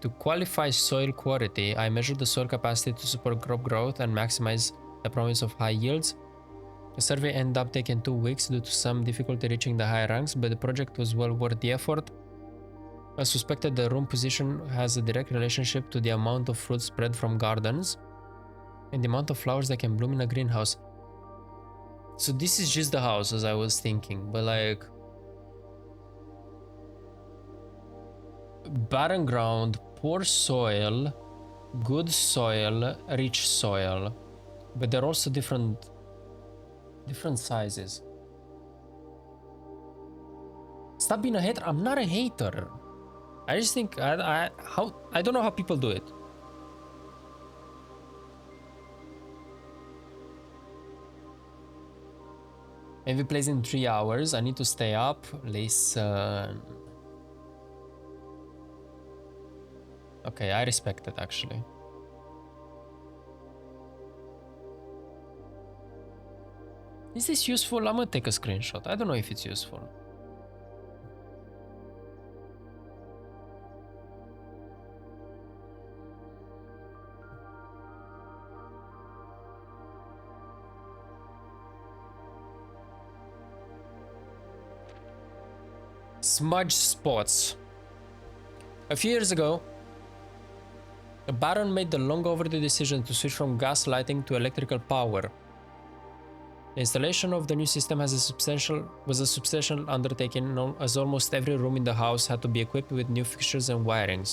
To qualify soil quality, I measured the soil capacity to support crop growth and maximize the promise of high yields. The survey ended up taking 2 weeks due to some difficulty reaching the high ranks, but the project was well worth the effort. I suspected the room position has a direct relationship to the amount of fruit spread from gardens and the amount of flowers that can bloom in a greenhouse. So this is just the house, as I was thinking, but like... barren ground, poor soil, good soil, rich soil. But they're also different sizes. Stop being a hater. I'm not a hater. I just think I don't know how people do it. Maybe plays in 3 hours. I need to stay up. Listen. Okay, I respect it actually. Is this useful? I'm gonna take a screenshot. I don't know if it's useful. Smudge spots. A few years ago, The Baron made the long overdue decision to switch from gas lighting to electrical power. The installation of the new system was a substantial undertaking, as almost every room in the house had to be equipped with new fixtures and wiring.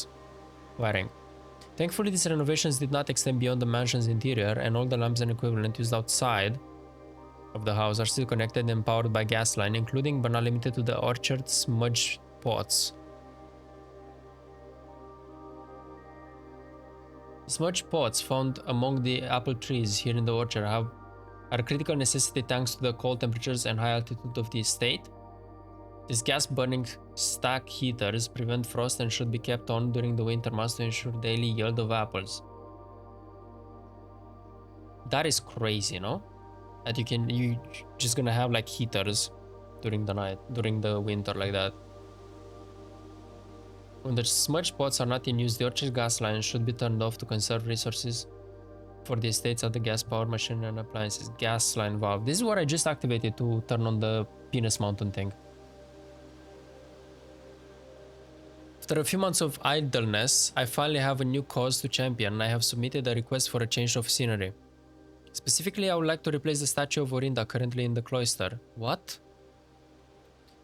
Thankfully, these renovations did not extend beyond the mansion's interior, and all the lamps and equipment used outside of the house are still connected and powered by gas line, including but not limited to the orchard smudge pots. Smudge pots found among the apple trees here in the orchard are a critical necessity thanks to the cold temperatures and high altitude of the estate. These gas-burning stack heaters prevent frost and should be kept on during the winter months to ensure daily yield of apples. That is crazy, no? That you just gonna have like heaters during the night, during the winter like that. When the smudge pots are not in use, the orchard gas lines should be turned off to conserve resources for the estates of the gas powered machine and appliances. Gas line valve. This is what I just activated to turn on the Penis Mountain thing. After a few months of idleness, I finally have a new cause to champion, and I have submitted a request for a change of scenery. Specifically, I would like to replace the statue of Orinda currently in the cloister. What?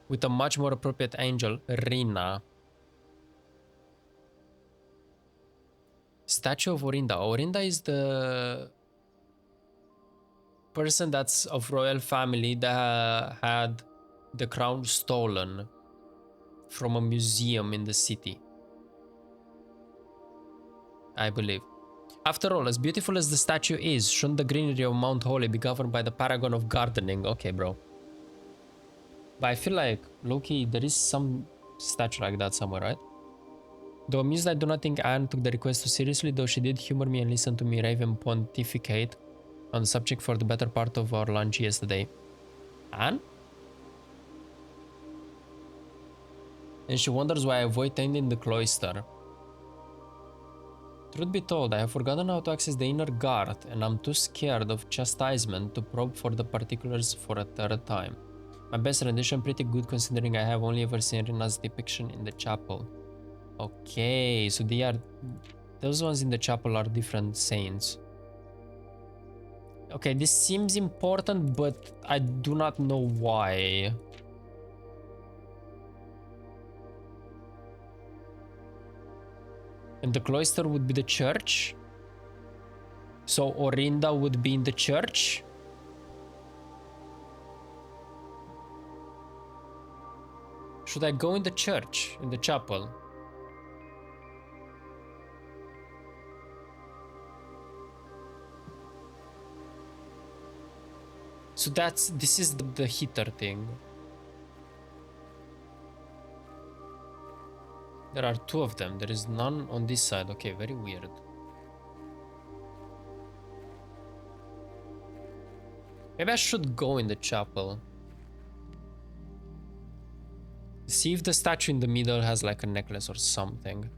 With a much more appropriate angel, Rina. Statue of Orinda. Orinda is the person that's of royal family that had the crown stolen from a museum in the city, I believe. After all, as beautiful as the statue is, shouldn't the greenery of Mount Holy be governed by the paragon of gardening? Okay, bro. But I feel like, low-key, there is some statue like that somewhere, right? Though amused, I do not think Anne took the request too seriously, though she did humor me and listen to me rave and pontificate on the subject for the better part of our lunch yesterday. Anne? And she wonders why I avoid tending the cloister. Truth be told, I have forgotten how to access the inner guard, and I'm too scared of chastisement to probe for the particulars for a third time. My best rendition pretty good considering I have only ever seen Rina's depiction in the chapel. Okay, so those ones in the chapel are different saints. Okay, this seems important, but I do not know why. And the cloister would be the church. So Orinda would be in the church. Should I go in the church, in the chapel? So this is the heater thing. There are two of them. There is none on this side. Okay, very weird. Maybe I should go in the chapel. See if the statue in the middle has like a necklace or something.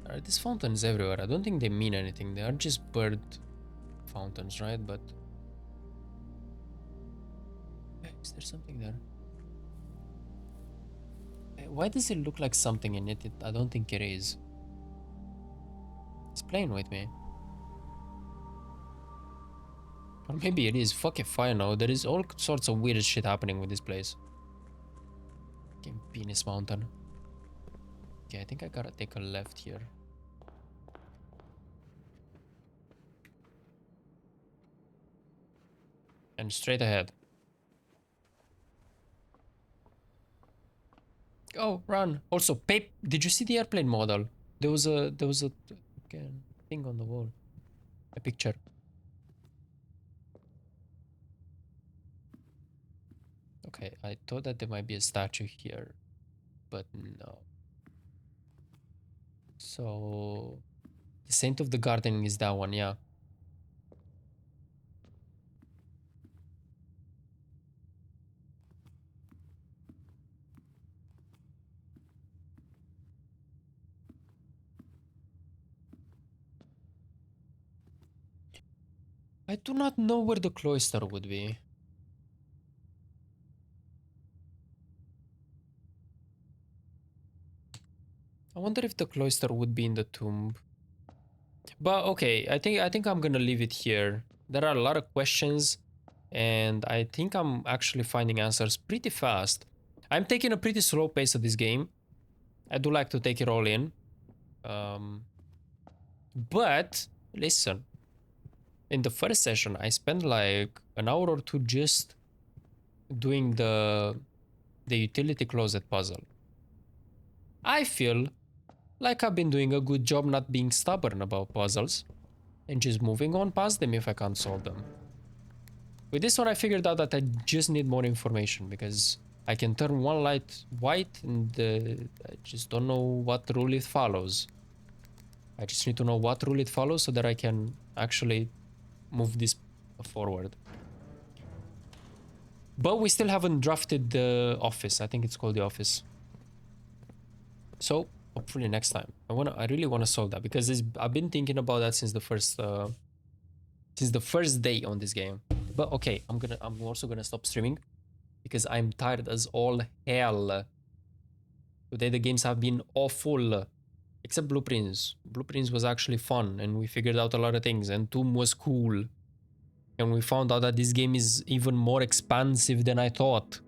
There are these fountains everywhere. I don't think they mean anything. They are just bird fountains, right? But is there something there? Why does it look like something in it? I don't think it is. It's playing with me. Or maybe it is. Fuck if I know. There is all sorts of weird shit happening with this place. Fucking Penis Mountain. Okay, I think I gotta take a left here. And straight ahead. Oh, run. Also, did you see the airplane model? There was a thing on the wall. A picture. Okay, I thought that there might be a statue here, but no. So the Saint of the Garden is that one, yeah. I do not know where the cloister would be. I wonder if the cloister would be in the tomb. But okay, I think I'm gonna leave it here. There are a lot of questions, and I think I'm actually finding answers pretty fast. I'm taking a pretty slow pace of this game. I do like to take it all in. But listen, in the first session, I spent like an hour or two just doing the utility closet puzzle. I feel like I've been doing a good job not being stubborn about puzzles and just moving on past them if I can't solve them. With this one, I figured out that I just need more information because I can turn one light white and I just don't know what rule it follows. I just need to know what rule it follows so that I can actually move this forward. But we still haven't drafted the office. I think it's called the office. So hopefully next time. I really want to solve that because I've been thinking about that since the first day on this game. But okay, I'm also gonna stop streaming because I'm tired as all hell. Today the games have been awful. Except Blueprints. Blueprints was actually fun and we figured out a lot of things and Tomb was cool. And we found out that this game is even more expansive than I thought.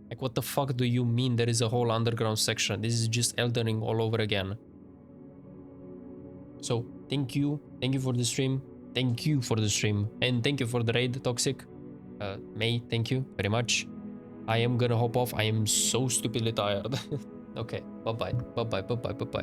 Like, what the fuck do you mean there is a whole underground section? This is just Elden Ring all over again. So, thank you. Thank you for the stream. Thank you for the stream. And thank you for the raid, Toxic. May, thank you very much. I am gonna hop off. I am so stupidly tired. Okay, bye-bye. Bye-bye, bye-bye, bye-bye.